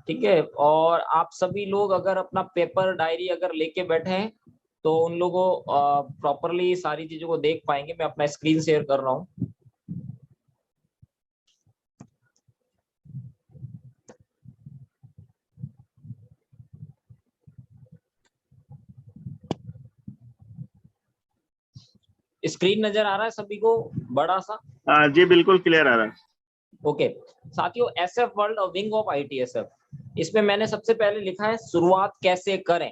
ठीक है। और आप सभी लोग अगर अपना पेपर डायरी अगर लेके बैठे हैं तो उन लोगों प्रॉपरली सारी चीजों को देख पाएंगे। मैं अपना स्क्रीन शेयर कर रहा हूँ। स्क्रीन नजर आ रहा है सभी को बड़ा सा? जी बिल्कुल क्लियर आ रहा है। ओके साथियों, एसएफ वर्ल्ड और विंग ऑफ आईटीएसएफ, इसमें मैंने सबसे पहले लिखा है शुरुआत कैसे करें।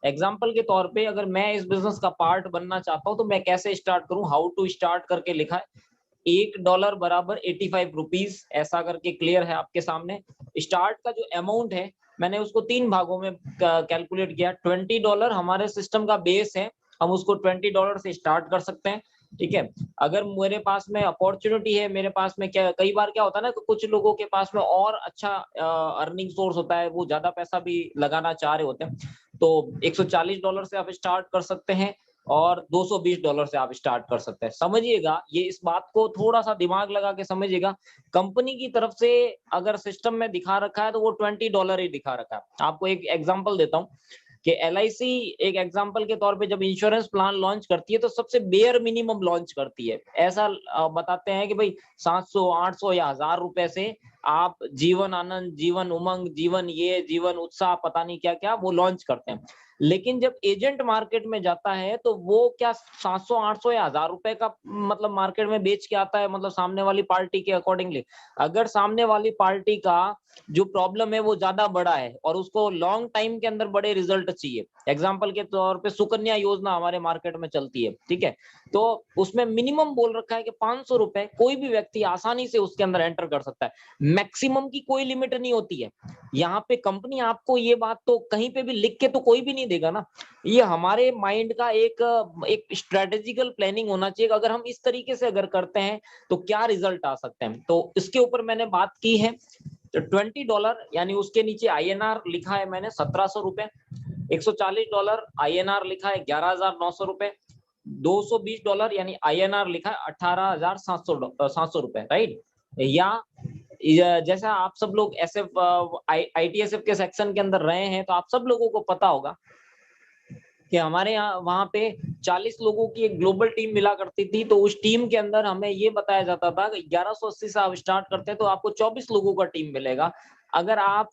एग्जाम्पल के तौर पे अगर मैं इस बिजनेस का पार्ट बनना चाहता हूं तो मैं कैसे स्टार्ट करूं, हाउ टू स्टार्ट करके लिखा है। $1 बराबर 85 रुपीज, ऐसा करके क्लियर है आपके सामने। स्टार्ट का जो अमाउंट है मैंने उसको 3 भागों में कैलकुलेट किया। $20 हमारे सिस्टम का बेस है, हम उसको $20 से स्टार्ट कर सकते हैं। ठीक है। अगर मेरे पास में अपॉर्चुनिटी है, मेरे पास में क्या कई बार क्या होता है ना कि कुछ लोगों के पास में और अच्छा अर्निंग सोर्स होता है, वो ज्यादा पैसा भी लगाना चाह रहे होते हैं, तो $140 से आप स्टार्ट कर सकते हैं और $220 से आप स्टार्ट कर सकते हैं। समझिएगा, ये इस बात को थोड़ा सा दिमाग लगा के समझिएगा। कंपनी की तरफ से अगर सिस्टम में दिखा रखा है तो वो $20 ही दिखा रखा है। आपको एक एग्जांपल देता हूँ कि LIC एक एग्जांपल के तौर पे जब इंश्योरेंस प्लान लॉन्च करती है तो सबसे बेयर मिनिमम लॉन्च करती है। ऐसा बताते हैं कि भाई 700 800 या 1000 रुपए से आप जीवन आनंद, जीवन उमंग, जीवन ये, जीवन उत्साह, पता नहीं क्या क्या वो लॉन्च करते हैं। लेकिन जब एजेंट मार्केट में जाता है तो वो क्या 700 800 या 1000 रुपए का मतलब मार्केट में बेच के आता है, मतलब सामने वाली पार्टी के अकॉर्डिंगली। अगर सामने वाली पार्टी का जो प्रॉब्लम है वो ज्यादा बड़ा है और उसको लॉन्ग टाइम के अंदर बड़े रिजल्ट चाहिए, एग्जांपल के तौर पे सुकन्या योजना हमारे मार्केट में चलती है, ठीक है, तो उसमें मिनिमम बोल रखा है कि 500 रुपए कोई भी व्यक्ति आसानी से उसके अंदर एंटर कर सकता है। मैक्सिमम की कोई लिमिट नहीं होती है। यहाँ पे कंपनी आपको ये बात तो कहीं पे भी लिख के तो कोई भी नहीं देगा ना। ये हमारे माइंड का एक स्ट्रेटेजिकल प्लानिंग होना चाहिए। अगर हम इस तरीके से अगर करते हैं तो क्या रिजल्ट आ सकते हैं, तो इसके ऊपर मैंने बात की है। तो $20 यानी उसके नीचे INR लिखा है मैंने 1700 रुपए, $140 INR लिखा है 11900 रुपए, $220 यानी INR लिखा है 18700 रुपए, राइट। या जैसा आप सब लोग SF ITSF के सेक्शन के अंदर रहे हैं तो आप सब लोगों को पता होगा कि हमारे यहाँ वहां पे 40 लोगों की एक ग्लोबल टीम मिला करती थी। तो उस टीम के अंदर हमें ये बताया जाता था कि 1180 से आप स्टार्ट करते हैं तो आपको 24 लोगों का टीम मिलेगा। अगर आप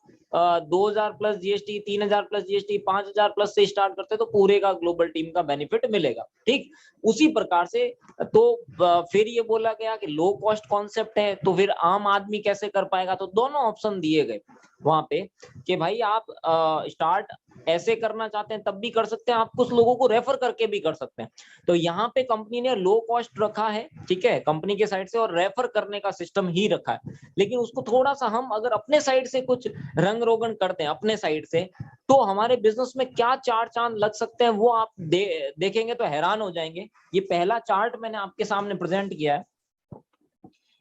2000 plus GST, 3000 plus GST, 5000 plus से स्टार्ट करते हैं तो पूरे का ग्लोबल टीम का बेनिफिट मिलेगा। ठीक उसी प्रकार से तो फिर ये बोला गया कि लो कॉस्ट कॉन्सेप्ट है तो फिर आम आदमी कैसे कर पाएगा, तो दोनों ऑप्शन दिए गए वहां पे कि भाई आप स्टार्ट ऐसे करना चाहते हैं तब भी कर सकते हैं, आप कुछ लोगों को रेफर करके भी कर सकते हैं। तो यहाँ पे कंपनी ने लो कॉस्ट रखा है, ठीक है, कंपनी के साइड से, और रेफर करने का सिस्टम ही रखा है। लेकिन उसको थोड़ा सा हम अगर अपने साइड से कुछ रंग रोगन करते हैं अपने साइड से तो हमारे बिजनेस में क्या चार चांद लग सकते हैं वो आप देखेंगे तो हैरान हो जाएंगे। ये पहला चार्ट मैंने आपके सामने प्रेजेंट किया है।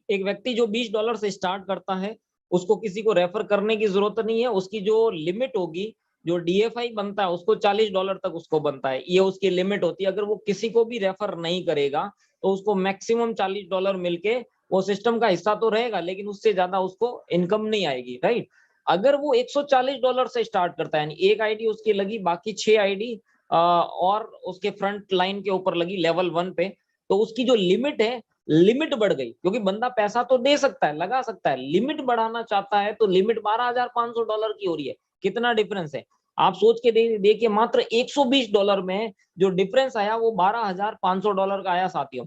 एक व्यक्ति जो $20 से स्टार्ट करता है उसको किसी को रेफर करने की जरूरत नहीं है। उसकी जो लिमिट होगी, जो DFI बनता है उसको $40 तक उसको बनता है, ये उसकी लिमिट होती है। अगर वो किसी को भी रेफर नहीं करेगा तो उसको मैक्सिमम $40 मिलके वो सिस्टम का हिस्सा तो रहेगा लेकिन उससे ज्यादा उसको इनकम नहीं आएगी, राइट। अगर वो $140 से स्टार्ट करता है, यानी एक आईडी उसकी लगी, बाकी 6 आईडी और उसके फ्रंट लाइन के ऊपर लगी लेवल 1 पे, तो उसकी जो लिमिट है, लिमिट बढ़ गई, क्योंकि बंदा पैसा तो दे सकता है, लगा सकता है, लिमिट बढ़ाना चाहता है तो लिमिट $12500 की हो रही है। कितना डिफरेंस है आप सोच के देखिए, मात्र $120 में जो डिफरेंस आया वो $12500 का आया साथियों।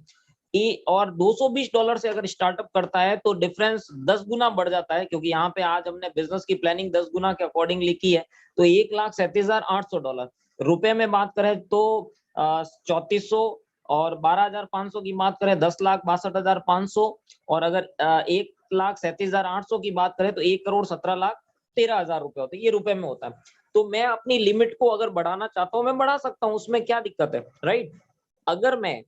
और $220 से अगर स्टार्टअप करता है तो डिफरेंस 10 गुना बढ़ जाता है, क्योंकि यहाँ पे आज हमने बिजनेस की प्लानिंग 10 गुना के अकॉर्डिंग लिखी है। तो $1,37,800 रुपए में बात करें तो 3400, और 12,500 की बात करें 10,62,500, और अगर 1,37,800 की बात करें तो 1,17,13,000 रुपए होते हैं। ये रुपए में होता है। तो मैं अपनी लिमिट को अगर बढ़ाना चाहता हूं मैं बढ़ा सकता हूं, उसमें क्या दिक्कत है, राइट। अगर मैं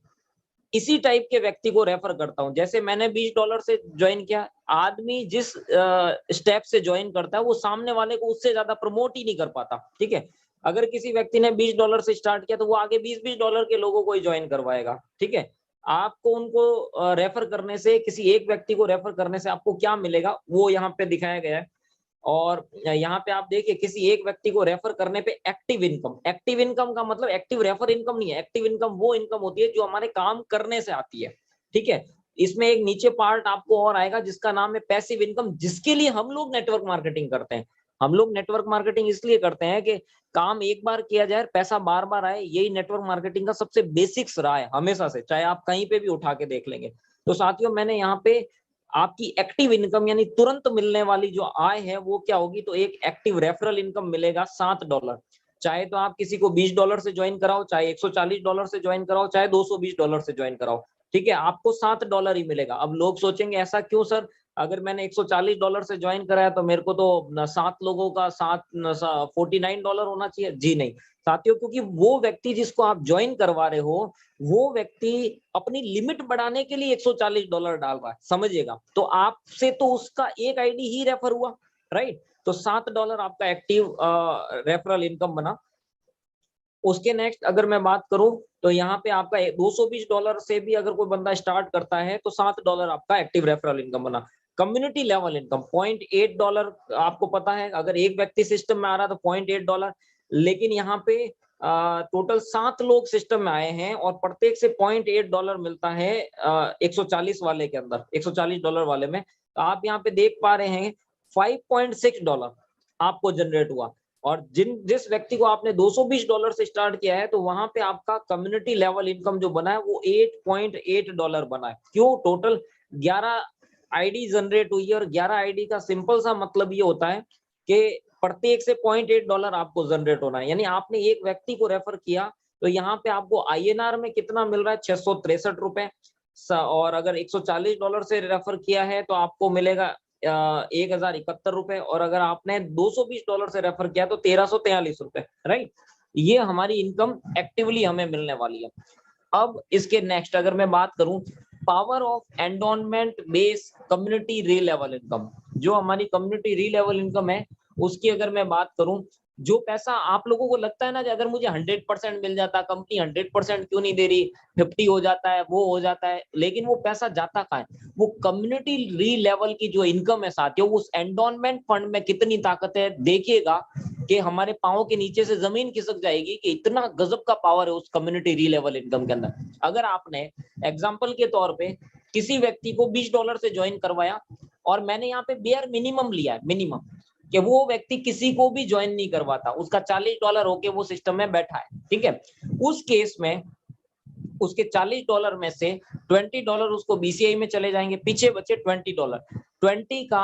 इसी टाइप के व्यक्ति को रेफर करता हूं, जैसे मैंने $20 से ज्वाइन किया, आदमी जिस स्टेप से ज्वाइन करता है वो सामने वाले को उससे ज्यादा प्रमोट ही नहीं कर पाता, ठीक है। अगर किसी व्यक्ति ने $20 से स्टार्ट किया तो वो आगे $20 के लोगों को ही ज्वाइन करवाएगा, ठीक है। आपको उनको रेफर करने से, किसी एक व्यक्ति को रेफर करने से आपको क्या मिलेगा वो यहाँ पे दिखाया गया है। और यहाँ पे आप देखिए किसी एक व्यक्ति को रेफर करने पे एक्टिव इनकम का मतलब एक्टिव रेफर इनकम नहीं है। एक्टिव इनकम वो इनकम होती है जो हमारे काम करने से आती है, ठीक है। इसमें एक नीचे पार्ट आपको और आएगा जिसका नाम है पैसिव इनकम, जिसके लिए हम लोग नेटवर्क मार्केटिंग करते हैं। हम लोग नेटवर्क मार्केटिंग इसलिए करते हैं कि काम एक बार किया जाए, पैसा बार बार आए। यही नेटवर्क मार्केटिंग का सबसे बेसिक्स रहा है हमेशा से, चाहे आप कहीं पे भी उठा के देख लेंगे। तो साथियों, मैंने यहाँ पे आपकी एक्टिव इनकम यानी तुरंत मिलने वाली जो आय है वो क्या होगी, तो एक एक्टिव रेफरल इनकम मिलेगा $7। चाहे तो आप किसी को $20 से ज्वाइन कराओ, चाहे $140 से ज्वाइन कराओ, चाहे $220 से ज्वाइन कराओ, ठीक है, आपको $7 ही मिलेगा। अब लोग सोचेंगे ऐसा क्यों सर, अगर मैंने $140 से ज्वाइन कराया तो मेरे को तो 7 लोगों का $49 होना चाहिए। जी नहीं साथियों, क्योंकि वो व्यक्ति जिसको आप ज्वाइन करवा रहे हो वो व्यक्ति अपनी लिमिट बढ़ाने के लिए $140 डाल रहा है, समझिएगा। तो आपसे तो उसका एक आईडी ही रेफर हुआ, राइट। तो $7 आपका एक्टिव रेफरल इनकम बना। उसके नेक्स्ट अगर मैं बात करूं तो यहाँ पे आपका $220 से भी अगर कोई बंदा स्टार्ट करता है तो $7 आपका एक्टिव रेफरल इनकम बना। कम्युनिटी लेवल इनकम $0.8, आपको पता है अगर एक व्यक्ति सिस्टम में आ रहा है तो $0.8, लेकिन यहाँ पे टोटल 7 लोग सिस्टम में आए हैं और प्रत्येक से $0.8 मिलता है 140 वाले के अंदर, $140 वाले में। तो आप यहाँ पे देख पा रहे हैं $5.6 आपको जनरेट हुआ। और जिस व्यक्ति को आपने $220 से स्टार्ट किया है तो वहां पे आपका कम्युनिटी लेवल इनकम जो बना है वो $8.8 बना है। क्यों? टोटल 11 आईडी जनरेट हुई है और 11 आईडी का सिंपल सा मतलब ये होता है कि प्रत्येक से $0.8 आपको जनरेट होना है। यानी आपने एक व्यक्ति को रेफर किया तो यहाँ पे आपको INR में कितना मिल रहा है, 663 रुपए। और अगर $140 से रेफर किया है तो आपको मिलेगा 1071 रुपए, और अगर आपने $220 से रेफर किया तो 1343 रुपए, राइट। ये हमारी इनकम एक्टिवली हमें मिलने वाली है। अब इसके नेक्स्ट अगर मैं बात करूं, power of endowment base community री लेवल इनकम, जो हमारी कम्युनिटी री लेवल इनकम है उसकी अगर मैं बात करूं, जो पैसा आप लोगों को लगता है ना कि अगर मुझे 100% मिल जाता, कंपनी 100% क्यों नहीं दे रही, 50 हो जाता है, वो हो जाता है, लेकिन वो पैसा जाता कहाँ है? वो कम्युनिटी री लेवल की जो इनकम है साथियों, उस एंडोनमेंट फंड में कितनी ताकत है देखिएगा कि हमारे पांव के नीचे से जमीन खिसक जाएगी कि इतना गजब का पावर है उस कम्युनिटी री लेवल इनकम के अंदर। अगर आपने एग्जांपल के तौर पे किसी व्यक्ति को $20 से ज्वाइन करवाया और मैंने यहाँ पे बेयर मिनिमम लिया है, मिनिमम, कि वो व्यक्ति किसी को भी ज्वाइन नहीं करवाता, उसका $40 होके वो सिस्टम में बैठा है, ठीक है। उस केस में उसके $40 में से $20 उसको BCI में चले जाएंगे, पीछे बचे $20। 20 का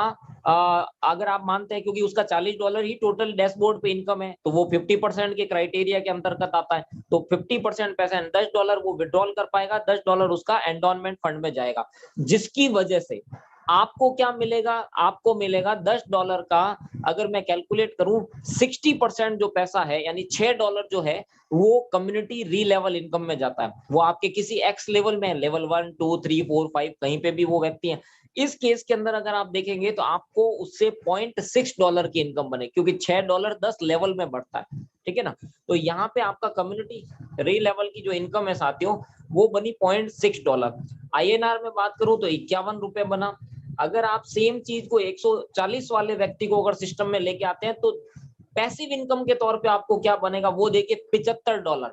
अगर आप मानते हैं क्योंकि उसका $40 ही टोटल डैशबोर्ड पे इनकम है तो वो 50% के क्राइटेरिया के अंतर्गत आता है। तो 50% पैसा $10 वो विड्रॉल कर पाएगा, $10 उसका एंडोनमेंट फंड में जाएगा, जिसकी वजह से आपको क्या मिलेगा, आपको मिलेगा $10 का, अगर मैं कैलकुलेट करूं 60% जो पैसा है यानी $6 जो है वो कम्युनिटी री लेवल इनकम में जाता है। वो आपके किसी एक्स लेवल में, लेवल 1 2 3 4 5 कहीं पे भी वो व्यक्ति है। इस केस के अंदर अगर आप देखेंगे तो आपको उससे $0.6 की इनकम बने, क्योंकि $6 10 लेवल में बढ़ता है, ठीक है ना। तो यहाँ पे आपका कम्युनिटी री लेवल की जो इनकम है साथियों वो बनी $0.6। INR में बात करूं तो 51 रुपए बना। अगर आप सेम चीज को 140 वाले व्यक्ति को अगर सिस्टम में लेके आते हैं तो पैसिव इनकम के तौर पे आपको क्या बनेगा वो देखिए, $75।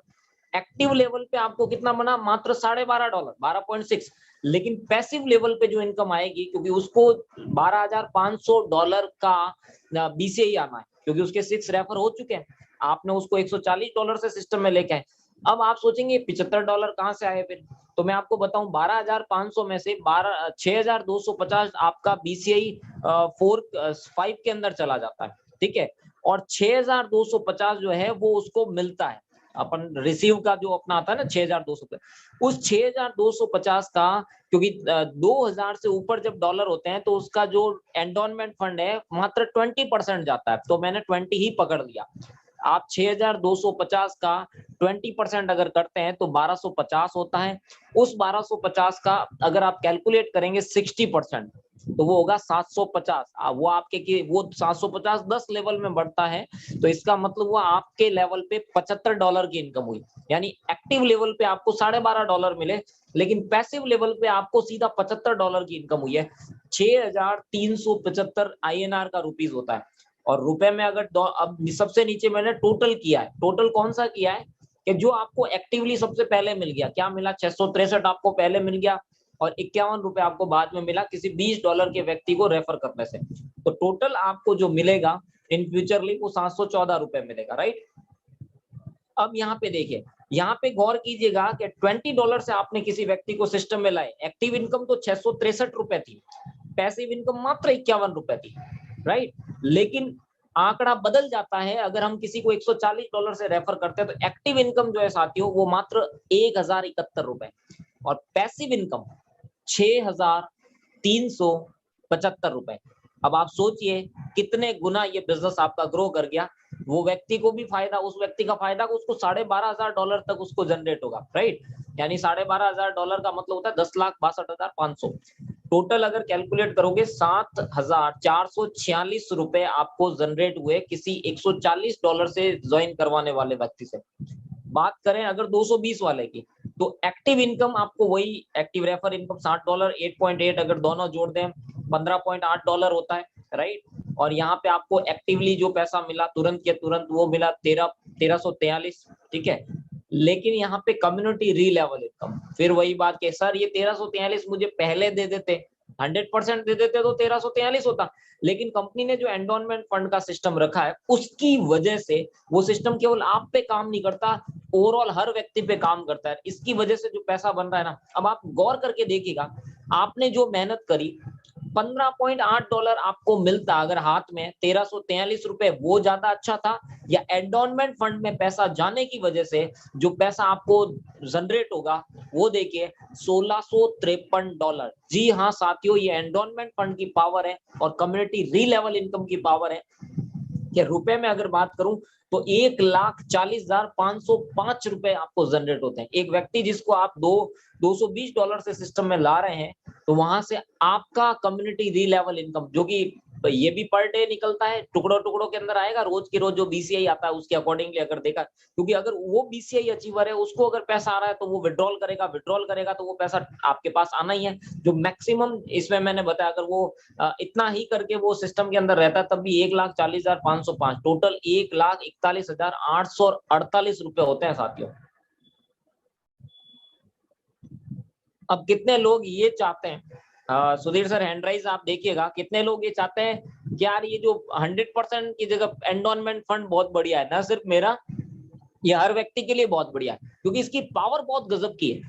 एक्टिव लेवल पे आपको कितना बना, मात्र $12.5, 12.6। लेकिन पैसिव लेवल पे जो इनकम आएगी, क्योंकि उसको $12,500 का BCI आना है, क्योंकि उसके 6 रेफर हो चुके हैं, आपने उसको $140 से सिस्टम में लेके आए। अब आप सोचेंगे $75 कहाँ से आए फिर, तो मैं आपको बताऊं 12,500 में से 6,250 आपका BCI 5 के अंदर चला जाता है, ठीक है। और 6,250 जो है वो उसको मिलता है, अपन रिसीव का जो अपना आता है ना 6,200, उस 6,250 का, क्योंकि 2,000 से ऊपर जब डॉलर होते हैं तो उसका जो एंडोनमेंट फंड है मात्र 20% जाता है, तो मैंने 20 ही पकड़ लिया। आप 6,250 का 20% अगर करते हैं तो 1,250 होता है। उस 1,250 का अगर आप कैलकुलेट करेंगे 60% तो वो होगा 750। वो आपके की वो 750 10 लेवल में बढ़ता है, तो इसका मतलब वो आपके लेवल पे $75 की इनकम हुई। यानी एक्टिव लेवल पे आपको $12.5 मिले, लेकिन पैसिव लेवल पे आपको सीधा $75 की इनकम हुई है। 6,375 INR का रुपीज होता है। और रुपए में अगर अब सबसे नीचे मैंने टोटल किया है, टोटल कौन सा किया है कि जो आपको एक्टिवली सबसे पहले मिल गया, क्या मिला, 663 आपको पहले मिल गया और 51 रुपए आपको बाद में मिला किसी $20 के व्यक्ति को रेफर करने से। तो टोटल आपको जो मिलेगा इन फ्यूचरली वो 714 रुपए मिलेगा, राइट। अब यहाँ पे देखिए, यहाँ पे गौर कीजिएगा कि $20 से आपने किसी व्यक्ति को सिस्टम में लाए, एक्टिव इनकम तो 663 रुपए थी, पैसिव इनकम मात्र 51 रुपए थी, राइट। लेकिन आंकड़ा बदल जाता है अगर हम किसी को $140 से रेफर करते हैं तो एक्टिव इनकम जो है साथियों वो मात्र 1071 रुपए और पैसिव इनकम 6375 रुपए। अब आप सोचिए कितने गुना ये बिजनेस आपका ग्रो कर गया। वो व्यक्ति को भी फायदा, उस व्यक्ति का फायदा उसको $12,500 तक उसको जनरेट होगा, राइट। यानी $12,500 का मतलब होता है 10,62,500। टोटल अगर कैलकुलेट करोगे 7,446 रुपए आपको जनरेट हुए किसी $140 से ज्वाइन करवाने वाले व्यक्ति से। बात करें अगर 220 वाले की तो एक्टिव इनकम आपको वही एक्टिव रेफर इनकम $60, 8.8 अगर दोनों जोड़ दें $15.8 होता है, राइट। और यहाँ पे आपको एक्टिवली जो पैसा मिला तुरंत के तुरंत वो मिला 1343, ठीक है। लेकिन यहाँ पे कम्युनिटी री लेवल इनकम, फिर वही बात कि सर ये 1343 मुझे पहले दे देते, 100% दे देते तो 1343 होता। लेकिन कंपनी ने जो एंडोनमेंट फंड का सिस्टम रखा है उसकी वजह से वो सिस्टम केवल आप पे काम नहीं करता, ओवरऑल हर व्यक्ति पे काम करता है। इसकी वजह से जो पैसा बन रहा है ना, अब आप गौर करके देखिएगा, आपने जो मेहनत करी $15.8 आपको मिलता अगर हाथ में 1343 रुपए, वो ज्यादा अच्छा था या एंडोनमेंट फंड में पैसा जाने की वजह से जो पैसा आपको जनरेट होगा वो देखिए $1653। जी हाँ साथियों, ये एंडोनमेंट फंड की पावर है और कम्युनिटी री लेवल इनकम की पावर है कि रुपए में अगर बात करूं तो 1,40,505 रुपए आपको जनरेट होते हैं। एक व्यक्ति जिसको आप $220 से सिस्टम में ला रहे हैं तो वहां से आपका कम्युनिटी री लेवल इनकम जो कि ये भी पर डे निकलता है, टुकड़ों टुकड़ों के अंदर आएगा, रोज की रोज जो बीसीआई आता है उसके अकॉर्डिंगली अगर देखा, क्योंकि अगर वो बीसीआई अचीवर है उसको अगर पैसा आ रहा है तो वो विड्रॉल करेगा तो वो पैसा आपके पास आना ही है। जो मैक्सिमम इसमें मैंने बताया अगर वो इतना ही करके वो सिस्टम के अंदर रहता तब भी 1,40,505, टोटल 1,41,848 रुपए होते हैं साथियों। अब कितने लोग ये चाहते हैं, सुधीर सर हैंड राइज आप देखिएगा, कितने लोग ये चाहते हैं कि यार ये जो 100% की जगह एंडोनमेंट फंड बहुत बढ़िया है, ना सिर्फ मेरा, ये हर व्यक्ति के लिए बहुत बढ़िया है क्योंकि इसकी पावर बहुत गजब की है।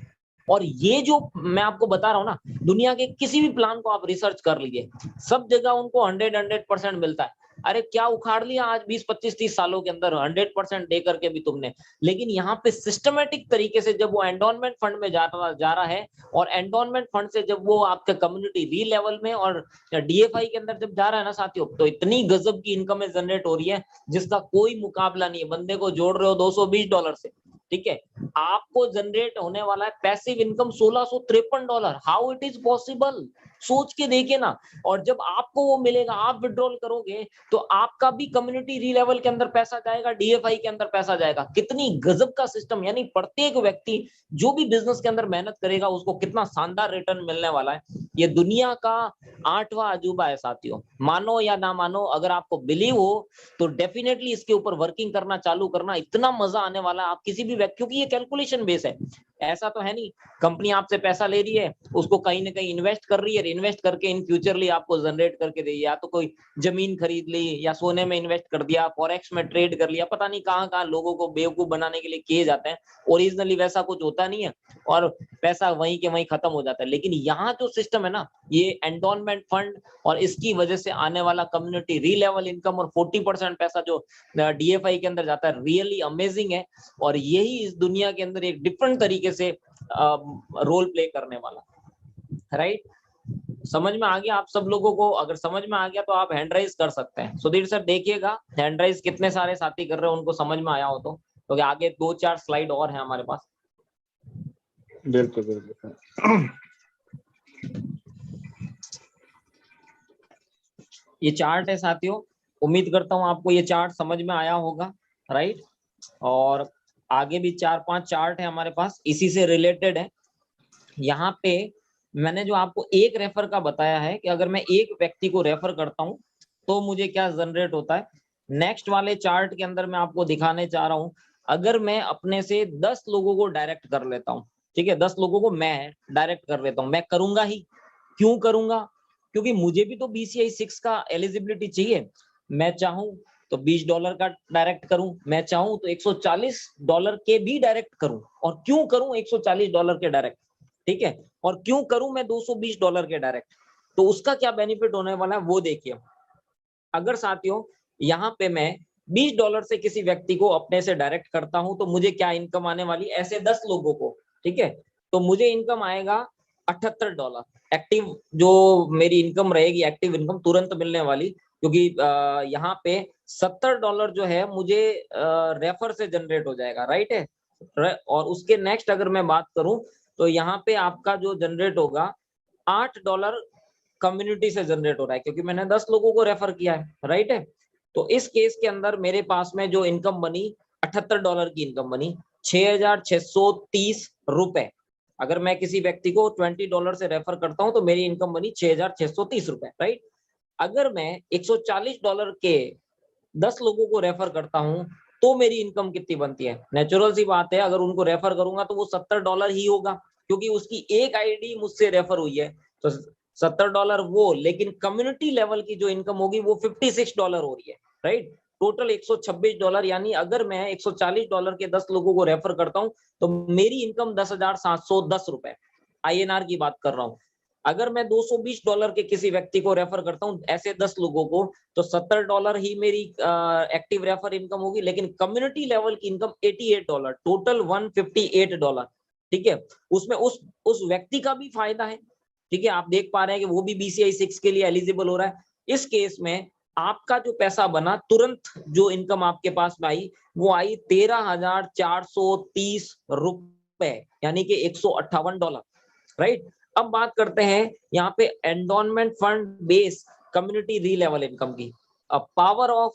और ये जो मैं आपको बता रहा हूँ ना, दुनिया के किसी भी प्लान को आप रिसर्च कर लीजिए, सब जगह उनको 100% मिलता है। अरे क्या उखाड़ लिया आज 20, 25, 30 सालों के अंदर 100% दे करके भी तुमने। लेकिन यहाँ पे सिस्टमेटिक तरीके से जब वो एंडोनमेंट फंड में जा रहा है और एंडोनमेंट फंड से जब वो आपके कम्युनिटी री लेवल में और डीएफआई के अंदर जब जा रहा है ना साथियों, तो इतनी गजब की इनकम जनरेट हो रही है जिसका कोई मुकाबला नहीं है। बंदे को जोड़ रहे हो $220 से, ठीक है, आपको जनरेट होने वाला है passive income $1653। How it is possible, सोच के देखिए ना। और जब आपको वो मिलेगा, आप विड्रॉल करोगे तो आपका भी कम्युनिटी री लेवल के अंदर पैसा जाएगा, डीएफआई के अंदर पैसा जाएगा। कितनी गजब का सिस्टम, यानी प्रत्येक व्यक्ति जो भी बिजनेस के अंदर मेहनत करेगा उसको कितना शानदार रिटर्न मिलने वाला है। ये दुनिया का 8वां अजूबा है साथियों, मानो या ना मानो, अगर आपको बिलीव हो तो डेफिनेटली इसके ऊपर वर्किंग करना चालू करना, इतना मजा आने वाला है। आप किसी भी व्यक्ति, क्योंकि ये कैलकुलेशन बेस है, ऐसा तो है नहीं कंपनी आपसे पैसा ले रही है उसको कहीं ना कहीं इन्वेस्ट कर रही है, इन्वेस्ट करके इन फ्यूचरली आपको जनरेट करके दे, या तो कोई जमीन खरीद ली या सोने में इन्वेस्ट कर दिया, फॉरेक्स में ट्रेड कर लिया, पता नहीं कहाँ कहाँ लोगों को बेवकूफ बनाने के लिए किए जाते हैं। ओरिजिनली वैसा कुछ होता नहीं है और पैसा वहीं के वहीं खत्म हो जाता है। लेकिन यहाँ जो सिस्टम है ना, ये एंडोनमेंट फंड और इसकी वजह से आने वाला कम्युनिटी री लेवल इनकम और 40% पैसा जो डीएफआई के अंदर जाता है, रियली अमेजिंग है। और यही इस दुनिया के अंदर एक डिफरेंट तरीके से रोल प्ले करने वाला, राइट। समझ में आ गया आप सब लोगों को? अगर समझ में आ गया तो आप हैंड राइज कर सकते हैं। सुधीर सर देखिएगा हैंड राइज कितने सारे साथी कर रहे हैं, उनको समझ में आया हो तो आगे 2-4 स्लाइड और हैं हमारे पास। बिल्कुल बिल्कुल। ये चार्ट है साथियों, उम्मीद करता हूं आपको ये चार्ट समझ में आया होगा, राइट। और आगे भी 4-5 चार्ट है हमारे पास, इसी से रिलेटेड है। यहाँ पे मैंने जो आपको एक रेफर का बताया है कि अगर मैं एक व्यक्ति को रेफर करता हूँ तो मुझे क्या जनरेट होता है। नेक्स्ट वाले चार्ट के अंदर मैं आपको दिखाने चाह रहा हूं, अगर मैं अपने से 10 लोगों को डायरेक्ट कर लेता हूं, ठीक है, 10 लोगों को मैं डायरेक्ट कर लेता हूं, मैं करूंगा ही, क्यों करूंगा, क्योंकि मुझे भी तो BCI 6 का एलिजिबिलिटी चाहिए। मैं चाहूं तो $20 का डायरेक्ट करूं, मैं चाहूं तो $140 के भी डायरेक्ट करूं। और क्यों करूं $140 के डायरेक्ट, ठीक है, और क्यों करूं मैं $220 के डायरेक्ट, तो उसका क्या बेनिफिट होने वाला है वो देखिए। अगर साथियों यहाँ पे मैं $20 से किसी व्यक्ति को अपने से डायरेक्ट करता हूं, तो मुझे क्या इनकम आने वाली, ऐसे 10 लोगों को, ठीक है, तो मुझे इनकम आएगा $78। एक्टिव जो मेरी इनकम रहेगी, एक्टिव इनकम तुरंत मिलने वाली, क्योंकि यहाँ पे $70 जो है मुझे रेफर से जनरेट हो जाएगा, राइट है। और उसके नेक्स्ट अगर मैं बात करूं, तो यहाँ पे आपका जो जनरेट होगा $8 कम्युनिटी से जनरेट हो रहा है, क्योंकि मैंने 10 लोगों को रेफर किया है, राइट है। तो इस केस के अंदर मेरे पास में जो इनकम बनी, $78 की इनकम बनी, ₹6,630। अगर मैं किसी व्यक्ति को $20 से रेफर करता हूं, तो मेरी इनकम बनी ₹6,630, राइट। अगर मैं $140 के 10 लोगों को रेफर करता हूं, तो मेरी इनकम कितनी बनती है। नेचुरल सी बात है, अगर उनको रेफर करूंगा तो वो $70 ही होगा, क्योंकि उसकी एक आईडी मुझसे रेफर हुई है, तो $70 वो, लेकिन कम्युनिटी लेवल की जो इनकम होगी वो $56 हो रही है, राइट। टोटल $126, यानी अगर मैं $140 के 10 लोगों को रेफर करता हूं, तो मेरी इनकम ₹10,710 INR की बात कर रहा हूं। अगर मैं $220 के किसी व्यक्ति को रेफर करता हूं, ऐसे 10 लोगों को, तो $70 ही मेरी एक्टिव रेफर इनकम होगी, लेकिन कम्युनिटी लेवल की इनकम $88, टोटल $158, ठीक है। उसमें उस व्यक्ति का भी फायदा है, ठीक है, आप देख पा रहे हैं कि वो भी BCI 6 के लिए एलिजिबल हो रहा है। इस केस में आपका जो पैसा बना, तुरंत जो इनकम आपके पास में आई, वो आई $13,430, यानी कि $158, राइट। अब बात करते हैं यहाँ पे एंडोनमेंट फंड बेस कम्युनिटी री लेवल इनकम की। अब पावर ऑफ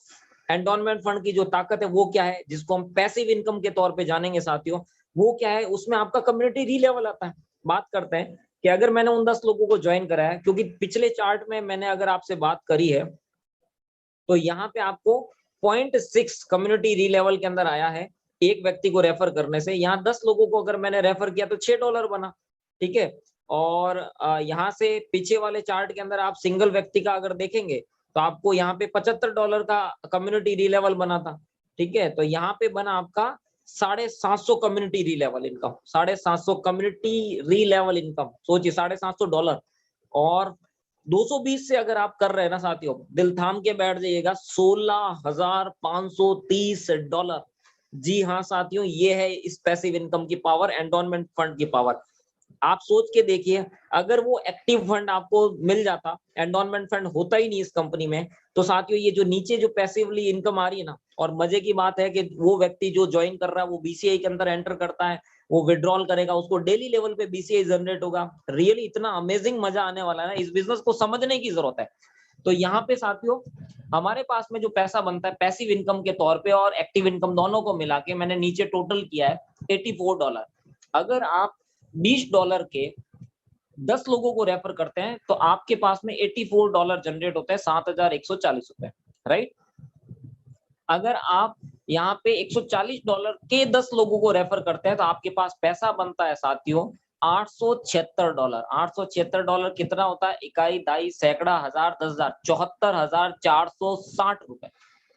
एंडोनमेंट फंड की जो ताकत है वो क्या है, जिसको हम पैसिव इनकम के तौर पे जानेंगे साथियों, वो क्या है, उसमें आपका कम्युनिटी री लेवल आता है। बात करते हैं कि अगर मैंने उन 10 लोगों को ज्वाइन कराया, क्योंकि पिछले चार्ट में मैंने अगर आपसे बात करी है, तो यहाँ पे आपको 0.6 कम्युनिटी री लेवल के अंदर आया है एक व्यक्ति को रेफर करने से। यहाँ 10 लोगों को अगर मैंने रेफर किया तो $6 बना, ठीक है। और यहाँ से पीछे वाले चार्ट के अंदर आप सिंगल व्यक्ति का अगर देखेंगे, तो आपको यहाँ पे $75 का कम्युनिटी री लेवल बना था, ठीक है। तो यहाँ पे बना आपका 750 कम्युनिटी री लेवल इनकम, 750 कम्युनिटी री लेवल इनकम, सोचिए $750। और 220 से अगर आप कर रहे हैं ना साथियों, दिल थाम के बैठ जाइएगा, $16,530। जी हाँ साथियों, ये है इस पैसिव इनकम की पावर, एंडोनमेंट फंड की पावर। आप सोच के देखिए, अगर वो एक्टिव फंड आपको मिल जाता, एंडोनमेंट फंड होता ही नहीं इस कंपनी में, तो साथियों ये जो नीचे जो पैसिवली इनकम आ रही है ना, और मजे की बात है कि वो व्यक्ति जो ज्वाइन कर रहा है वो BCI के अंदर एंटर करता है, वो विड्रॉल करेगा, उसको डेली लेवल पे BCI जनरेट होगा। रियली इतना अमेजिंग मजा आने वाला है ना, इस बिजनेस को समझने की जरूरत है। तो यहाँ पे साथियों हमारे पास में जो पैसा बनता है पैसिव इनकम के तौर पे और एक्टिव इनकम दोनों को मिला के मैंने नीचे टोटल किया है $84। अगर आप $20 के 10 लोगों को रेफर करते हैं, तो आपके पास में $84 जनरेट होता है, $7,140, राइट। अगर आप यहाँ पे $140 के 10 लोगों को रेफर करते हैं, तो आपके पास पैसा बनता है साथियों $876। $876 कितना होता है, इकाई, दाई, सैकड़ा, हजार, 10,000, $74,460,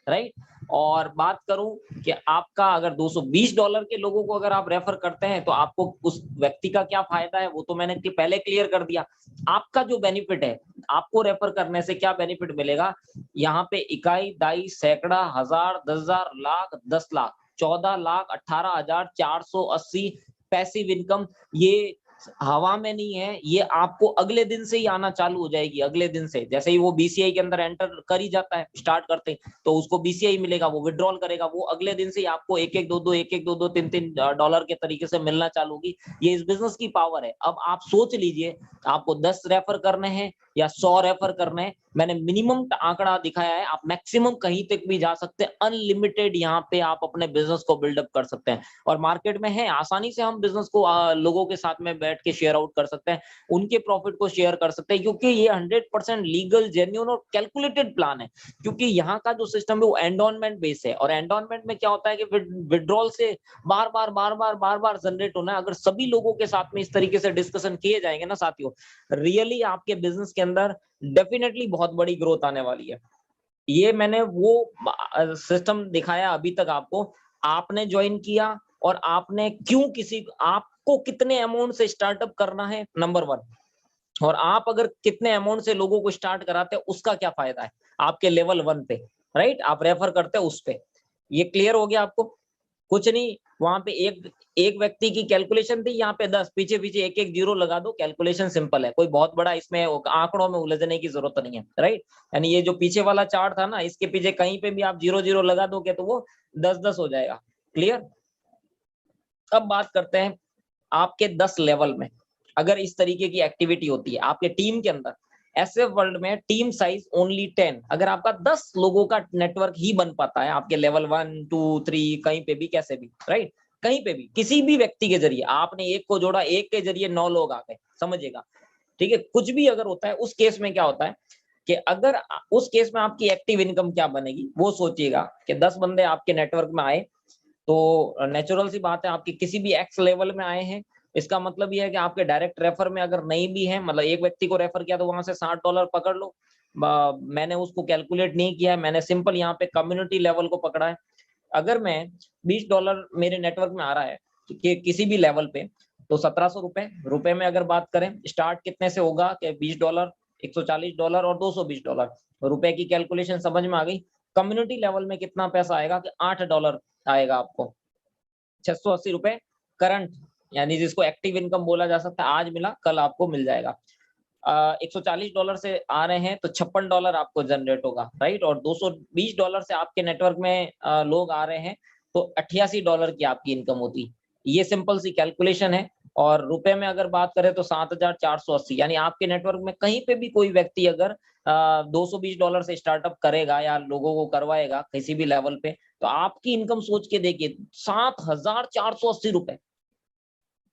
राइट। और बात करूं कि आपका अगर $220 के लोगों को अगर आप रेफर करते हैं, तो आपको उस व्यक्ति का क्या फायदा है वो तो मैंने पहले क्लियर कर दिया। आपका जो बेनिफिट है, आपको रेफर करने से क्या बेनिफिट मिलेगा, यहाँ पे इकाई, दाई, सैकड़ा, हजार, 10,000, लाख, 10 लाख, 14,18,480 पैसिव इनकम। ये हवा में नहीं है, ये आपको अगले दिन से ही आना चालू हो जाएगी। अगले दिन से जैसे ही वो BCI के अंदर एंटर कर ही जाता है, स्टार्ट करते हैं, तो उसको BCI मिलेगा, वो विड्रॉल करेगा, वो अगले दिन से ही आपको $1-1, $2-2, $3-3 के तरीके से मिलना चालू होगी। ये इस बिजनेस की पावर है। अब आप सोच लीजिए, आपको 10 रेफर करने हैं या 100 रेफर करने हैं। मैंने मिनिमम आंकड़ा दिखाया है, आप मैक्सिमम कहीं तक भी जा सकते हैं, अनलिमिटेड यहाँ पे आप अपने बिजनेस को बिल्डअप कर सकते हैं। और मार्केट में है, आसानी से हम बिजनेस को लोगों के साथ में बैठ के शेयर आउट कर सकते हैं, उनके प्रॉफिट को शेयर कर सकते हैं, क्योंकि ये 100% लीगल, जेन्युइन और कैलकुलेटेड प्लान है। क्योंकि यहाँ का जो सिस्टम है वो एंडोनमेंट बेस है, और एंडोनमेंट में क्या होता है कि विड्रॉल से बार बार जनरेट होना है। अगर सभी लोगों के साथ में इस तरीके से डिस्कशन किए जाएंगे ना साथियों, रियली आपके बिजनेस के अंदर डेफिनेटली बहुत बड़ी ग्रोथ आने वाली है। ये मैंने वो सिस्टम दिखाया अभी तक आपको, आपने ज्वाइन किया और आपने क्यों, किसी आपको कितने अमाउंट से स्टार्टअप करना है नंबर 1, और आप अगर कितने अमाउंट से लोगों को स्टार्ट कराते हैं उसका क्या फायदा है आपके लेवल 1 पे, राइट, आप रेफर करते हैं उस पे। ये क्लियर हो गया आपको? कुछ नहीं, वहां पे एक व्यक्ति की कैलकुलेशन थी, यहाँ पे 10, पीछे पीछे एक एक जीरो लगा दो, कैलकुलेशन सिंपल है, कोई बहुत बड़ा इसमें आंकड़ों में उलझने की जरूरत नहीं है, राइट। यानी ये जो पीछे वाला चार्ट था ना, इसके पीछे कहीं पे भी आप जीरो जीरो लगा दोगे तो वो 10-10 हो जाएगा। क्लियर? अब बात करते हैं आपके 10 लेवल में अगर इस तरीके की एक्टिविटी होती है आपके टीम के अंदर, ऐसे वर्ल्ड में टीम साइज ओनली 10, अगर आपका 10 लोगों का नेटवर्क ही बन पाता है आपके लेवल 1, 2, 3 कहीं पे भी, कैसे भी, राइट, कहीं पे भी किसी भी व्यक्ति के जरिए आपने एक को जोड़ा, एक के जरिए 9 लोग आ गए, समझिएगा, ठीक है। कुछ भी अगर होता है उस केस में क्या होता है कि अगर उस केस में आपकी एक्टिव इनकम क्या बनेगी वो सोचिएगा कि 10 बंदे आपके नेटवर्क में आए, तो नेचुरल सी बात है आपके किसी भी एक्स लेवल में आए हैं, इसका मतलब ये है कि आपके डायरेक्ट रेफर में अगर नहीं भी है, मतलब एक व्यक्ति को रेफर किया तो वहां से $60 पकड़ लो। मैंने उसको कैलकुलेट नहीं किया है, मैंने सिंपल यहाँ पे कम्युनिटी लेवल को पकड़ा है। अगर मैं $20 मेरे नेटवर्क में आ रहा है कि किसी भी लेवल पे, तो ₹1700 रुपए में अगर बात करें, स्टार्ट कितने से होगा कि $20, $140 और $220 रुपए की कैलकुलेशन समझ में आ गई। कम्युनिटी लेवल में कितना पैसा आएगा कि $8 आएगा आपको, ₹680 करंट, यानी जिसको एक्टिव इनकम बोला जा सकता है, आज मिला कल आपको मिल जाएगा। $140 से आ रहे हैं तो $56 आपको जनरेट होगा, राइट, और $220 से आपके नेटवर्क में लोग आ रहे हैं तो $88 की आपकी इनकम होती। ये सिंपल सी कैलकुलेशन है। और रुपए में अगर बात करें तो 7,480, यानी आपके नेटवर्क में कहीं पे भी कोई व्यक्ति अगर $220 से स्टार्टअप करेगा या लोगों को करवाएगा किसी भी लेवल पे, तो आपकी इनकम सोच के देखिए, ₹7,480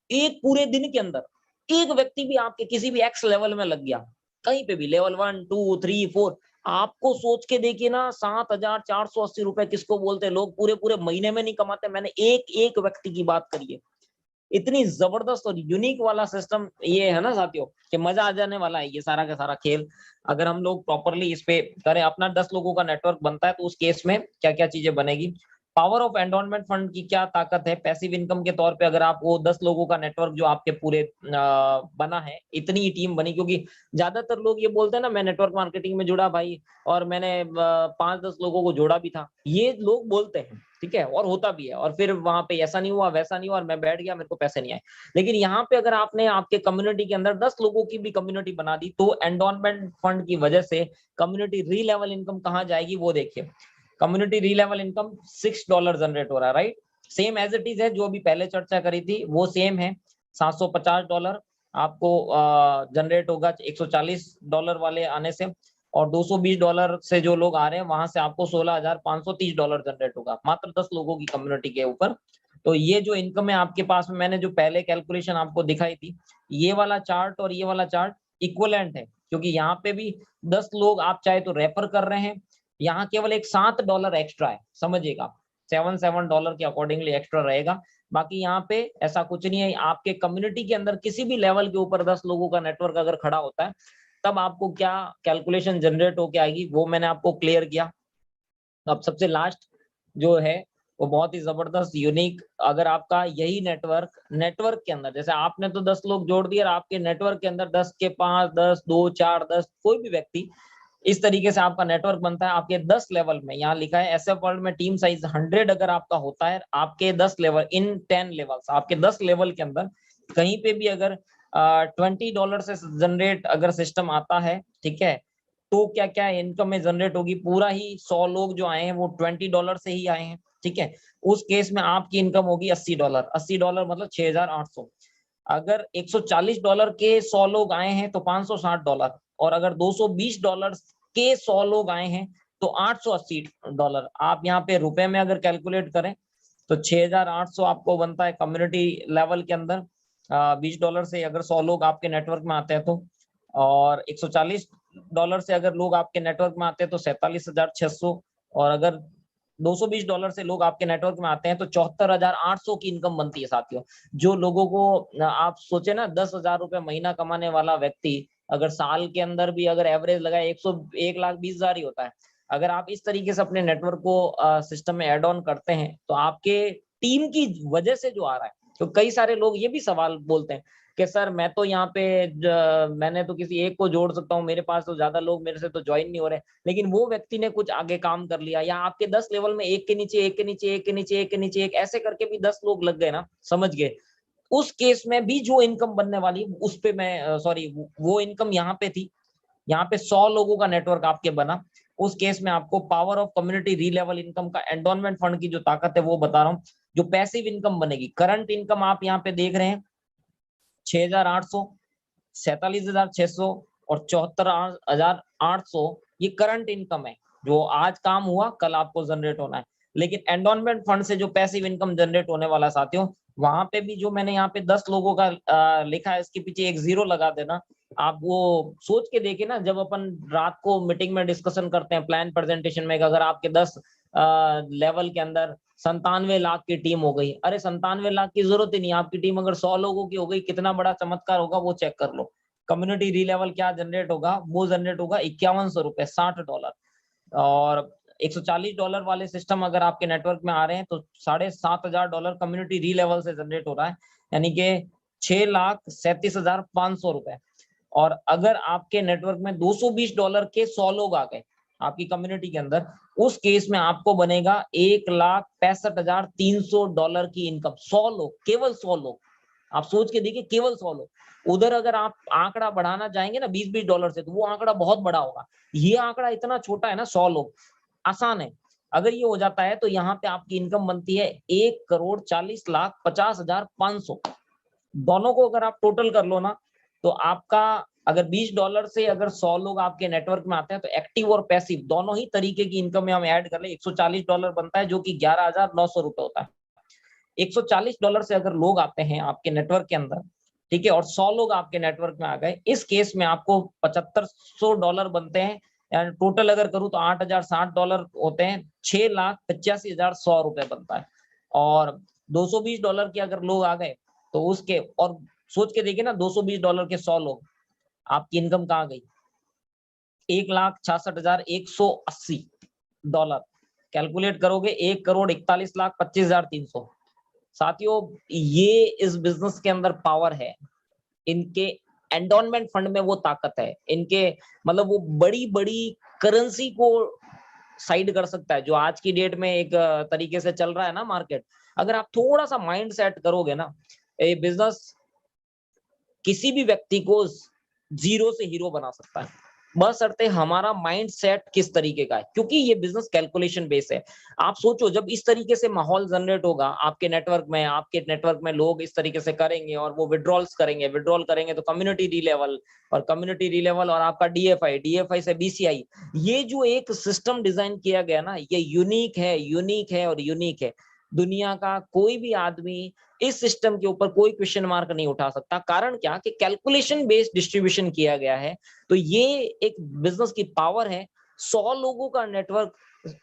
एक पूरे दिन के अंदर। एक व्यक्ति भी आपके किसी भी एक्स लेवल में लग गया, कहीं पे भी लेवल 1, 2, 3, 4, आपको सोच के देखिए ना, ₹7,480 किसको बोलते हैं, लोग पूरे पूरे महीने में नहीं कमाते। मैंने एक एक व्यक्ति की बात करी है। इतनी जबरदस्त और यूनिक वाला सिस्टम ये है ना साथियों, कि मजा आ जाने वाला है ये सारा का सारा खेल। अगर हम लोग प्रॉपरली इस पे करें, अपना 10 लोगों का नेटवर्क बनता है तो उस केस में क्या क्या चीजें बनेगी। पावर ऑफ एंडोनमेंट फंड की क्या ताकत है पैसिव इनकम के तौर पे, अगर आप वो 10 लोगों का नेटवर्क जो आपके पूरे बना है, इतनी ही टीम बनी, क्योंकि ज्यादातर लोग ये बोलते हैं ना, मैं नेटवर्क मार्केटिंग में जुड़ा भाई और मैंने 5-10 लोगों को जोड़ा भी था, ये लोग बोलते हैं, ठीक है, और होता भी है, और फिर वहां पे ऐसा नहीं हुआ वैसा नहीं हुआ और मैं बैठ गया, मेरे को पैसे नहीं आए। लेकिन यहाँ पे अगर आपने आपके कम्युनिटी के अंदर 10 लोगों की भी कम्युनिटी बना दी, तो एंडोनमेंट फंड की वजह से कम्युनिटी री लेवल इनकम कहाँ जाएगी वो देखिए। कम्युनिटी री लेवल इनकम $6 जनरेट हो रहा है, right, same as it is है, जो अभी पहले चर्चा करी थी वो सेम है। $750 आपको जनरेट होगा $140 वाले आने से, और $220 से जो लोग आ रहे हैं वहां से आपको $16,530 जनरेट होगा, मात्र 10 लोगों की कम्युनिटी के ऊपर। तो ये जो इनकम है आपके पास में, मैंने जो पहले कैलकुलेशन आपको दिखाई थी, ये वाला चार्ट और ये वाला चार्ट इक्वलेंट है, क्योंकि यहाँ पे भी 10 लोग आप चाहे तो रेफर कर रहे हैं, यहाँ केवल एक $7 एक्स्ट्रा है, समझिएगा, $7 के अकॉर्डिंगली एक्स्ट्रा रहेगा। बाकी यहाँ पे ऐसा कुछ नहीं है। आपके कम्युनिटी के अंदर किसी भी लेवल के ऊपर 10 लोगों का नेटवर्क अगर खड़ा होता है, तब आपको क्या कैलकुलेशन जनरेट होके आएगी वो मैंने आपको क्लियर किया। अब सबसे लास्ट जो है वो बहुत ही जबरदस्त यूनिक, अगर आपका यही नेटवर्क के अंदर, जैसे आपने तो 10 लोग जोड़ दिए और आपके नेटवर्क के अंदर 10 के 5, 10, 2, 4, 10 कोई भी व्यक्ति, इस तरीके से आपका नेटवर्क बनता है आपके 10 लेवल में। यहाँ लिखा है एसएफ वर्ल्ड में टीम साइज 100 अगर आपका होता है, आपके 10 लेवल इन 10 लेवल्स, आपके 10 लेवल के अंदर कहीं पे भी अगर $20 से जनरेट अगर सिस्टम आता है, ठीक है, तो क्या क्या इनकम में जनरेट होगी, पूरा ही 100 लोग जो आए हैं वो $20 से ही आए हैं, ठीक है, उस केस में आपकी इनकम होगी $80। $80 मतलब 6,800। अगर $140 के 100 लोग आए हैं तो $560, और अगर $220 के 100 लोग आए हैं तो $880। आप यहाँ पे रुपए में अगर कैलकुलेट करें तो 6,800 आपको बनता है कम्युनिटी लेवल के अंदर। $20 से अगर 100 लोग आपके नेटवर्क में आते हैं तो, और $140 से अगर लोग आपके नेटवर्क में आते हैं तो 47,600, और अगर $220 से लोग आपके नेटवर्क में आते हैं तो 74,800 की इनकम बनती है साथियों। जो लोगों को आप सोचे ना, 10,000 रुपए महीना कमाने वाला व्यक्ति अगर साल के अंदर भी अगर एवरेज लगाए 1,20,000 ही होता है। अगर आप इस तरीके से अपने नेटवर्क को सिस्टम में ऐड ऑन करते हैं तो आपके टीम की वजह से जो आ रहा है, तो कई सारे लोग ये भी सवाल बोलते हैं कि सर मैं तो यहाँ पे मैंने तो किसी एक को जोड़ सकता हूँ, मेरे पास तो ज्यादा लोग मेरे से तो ज्वाइन नहीं हो रहे, लेकिन वो व्यक्ति ने कुछ आगे काम कर लिया, या आपके 10 लेवल में एक के नीचे एक के नीचे एक के नीचे एक के नीचे एक ऐसे करके भी 10 लोग लग गए ना, समझ गए, उस केस में भी जो इनकम बनने वाली उस पे मैं सॉरी वो इनकम यहाँ पे थी, यहाँ पे 100 लोगों का नेटवर्क आपके बना, उस केस में आपको power of community Relevel income का एंडोनमेंट फंड की जो ताकत है वो बता रहा हूँ, जो पैसिव इनकम बनेगी। करंट इनकम आप यहाँ पे देख रहे हैं 6,800, 47,600 और 74,800, ये करंट इनकम है जो आज काम हुआ कल आपको जनरेट होना है। लेकिन एंडोनमेंट फंड से जो पैसिव इनकम जनरेट होने वाला साथियों, वहां पे भी जो मैंने यहाँ पे 10 लोगों का लिखा है, इसके पीछे एक जीरो लगा देना। आप वो सोच के देखिए ना, जब अपन रात को मीटिंग में डिस्कशन करते हैं प्लान प्रेजेंटेशन में, अगर आपके 10 लेवल के अंदर 97 लाख की टीम हो गई, अरे 97 लाख की जरूरत ही नहीं, आपकी टीम अगर 100 लोगों की हो गई, कितना बड़ा चमत्कार होगा वो चेक कर लो। कम्युनिटी रीलेवल क्या जनरेट होगा, वो जनरेट होगा $5100, $60। और $140 वाले सिस्टम अगर आपके नेटवर्क में आ रहे हैं तो $7,500 कम्युनिटी रीलेवल से जनरेट हो रहा है, यानी कि $6,37,500। और अगर आपके नेटवर्क में $220 के 100 लोग आ गए आपकी कम्युनिटी के अंदर, उस केस में आपको बनेगा $1,65,300 की इनकम। 100 लोग, केवल 100 लोग, आप सोच के देखिए, केवल 100 लोग। उधर अगर आप आंकड़ा बढ़ाना चाहेंगे ना $20 से, तो वो आंकड़ा बहुत बड़ा होगा। ये आंकड़ा इतना छोटा है ना, 100 लोग, आसान है। अगर ये हो जाता है तो यहाँ पे आपकी इनकम बनती है 1,40,50,500। दोनों को अगर आप टोटल कर लो ना, तो आपका अगर $20 से अगर 100 लोग आपके नेटवर्क में आते हैं तो एक्टिव और पैसिव दोनों ही तरीके की इनकम में हम ऐड कर ले, $140 बनता है, जो कि $11,900 होता है। $140 से अगर लोग आते हैं आपके नेटवर्क के अंदर, ठीक है, और 100 लोग आपके नेटवर्क में आ गए, इस केस में आपको $7,500 बनते हैं। यानी टोटल अगर करूं तो $8,060 होते हैं, $6,85,100 बनता है। और $220 के अगर लोग आ गए तो उसके, और सोच के देखिए ना, $220 के 100 लोग, आपकी इनकम कहाँ गई? $1,66,180। कैलकुलेट करोगे 1,41,25,300। साथियों, ये इस बिजनेस के अंदर पावर है, इनके एंडोनमेंट फंड में वो ताकत है, इनके मतलब वो बड़ी बड़ी करेंसी को साइड कर सकता है, जो आज की डेट में एक तरीके से चल रहा है ना मार्केट। अगर आप थोड़ा सा माइंड सेट करोगे ना, ये बिजनेस किसी भी व्यक्ति को जीरो से हीरो बना सकता है, बशर्ते हमारा माइंड सेट किस तरीके का है, क्योंकि ये बिजनेस कैलकुलेशन बेस है। आप सोचो, जब इस तरीके से माहौल जनरेट होगा आपके नेटवर्क में लोग इस तरीके से करेंगे और वो विड्रॉल्स करेंगे, विड्रॉल करेंगे तो कम्युनिटी रीलेवल, और कम्युनिटी रीलेवल और आपका डीएफआई, डीएफआई से बीसीआई, ये जो एक सिस्टम डिजाइन किया गया ना, ये यूनिक है, यूनिक है और यूनिक है। दुनिया का कोई भी आदमी इस सिस्टम के ऊपर कोई क्वेश्चन मार्क नहीं उठा सकता। कारण क्या कि कैलकुलेशन बेस्ड डिस्ट्रीब्यूशन किया गया है। तो ये एक बिजनेस की पावर है। 100 लोगों का नेटवर्क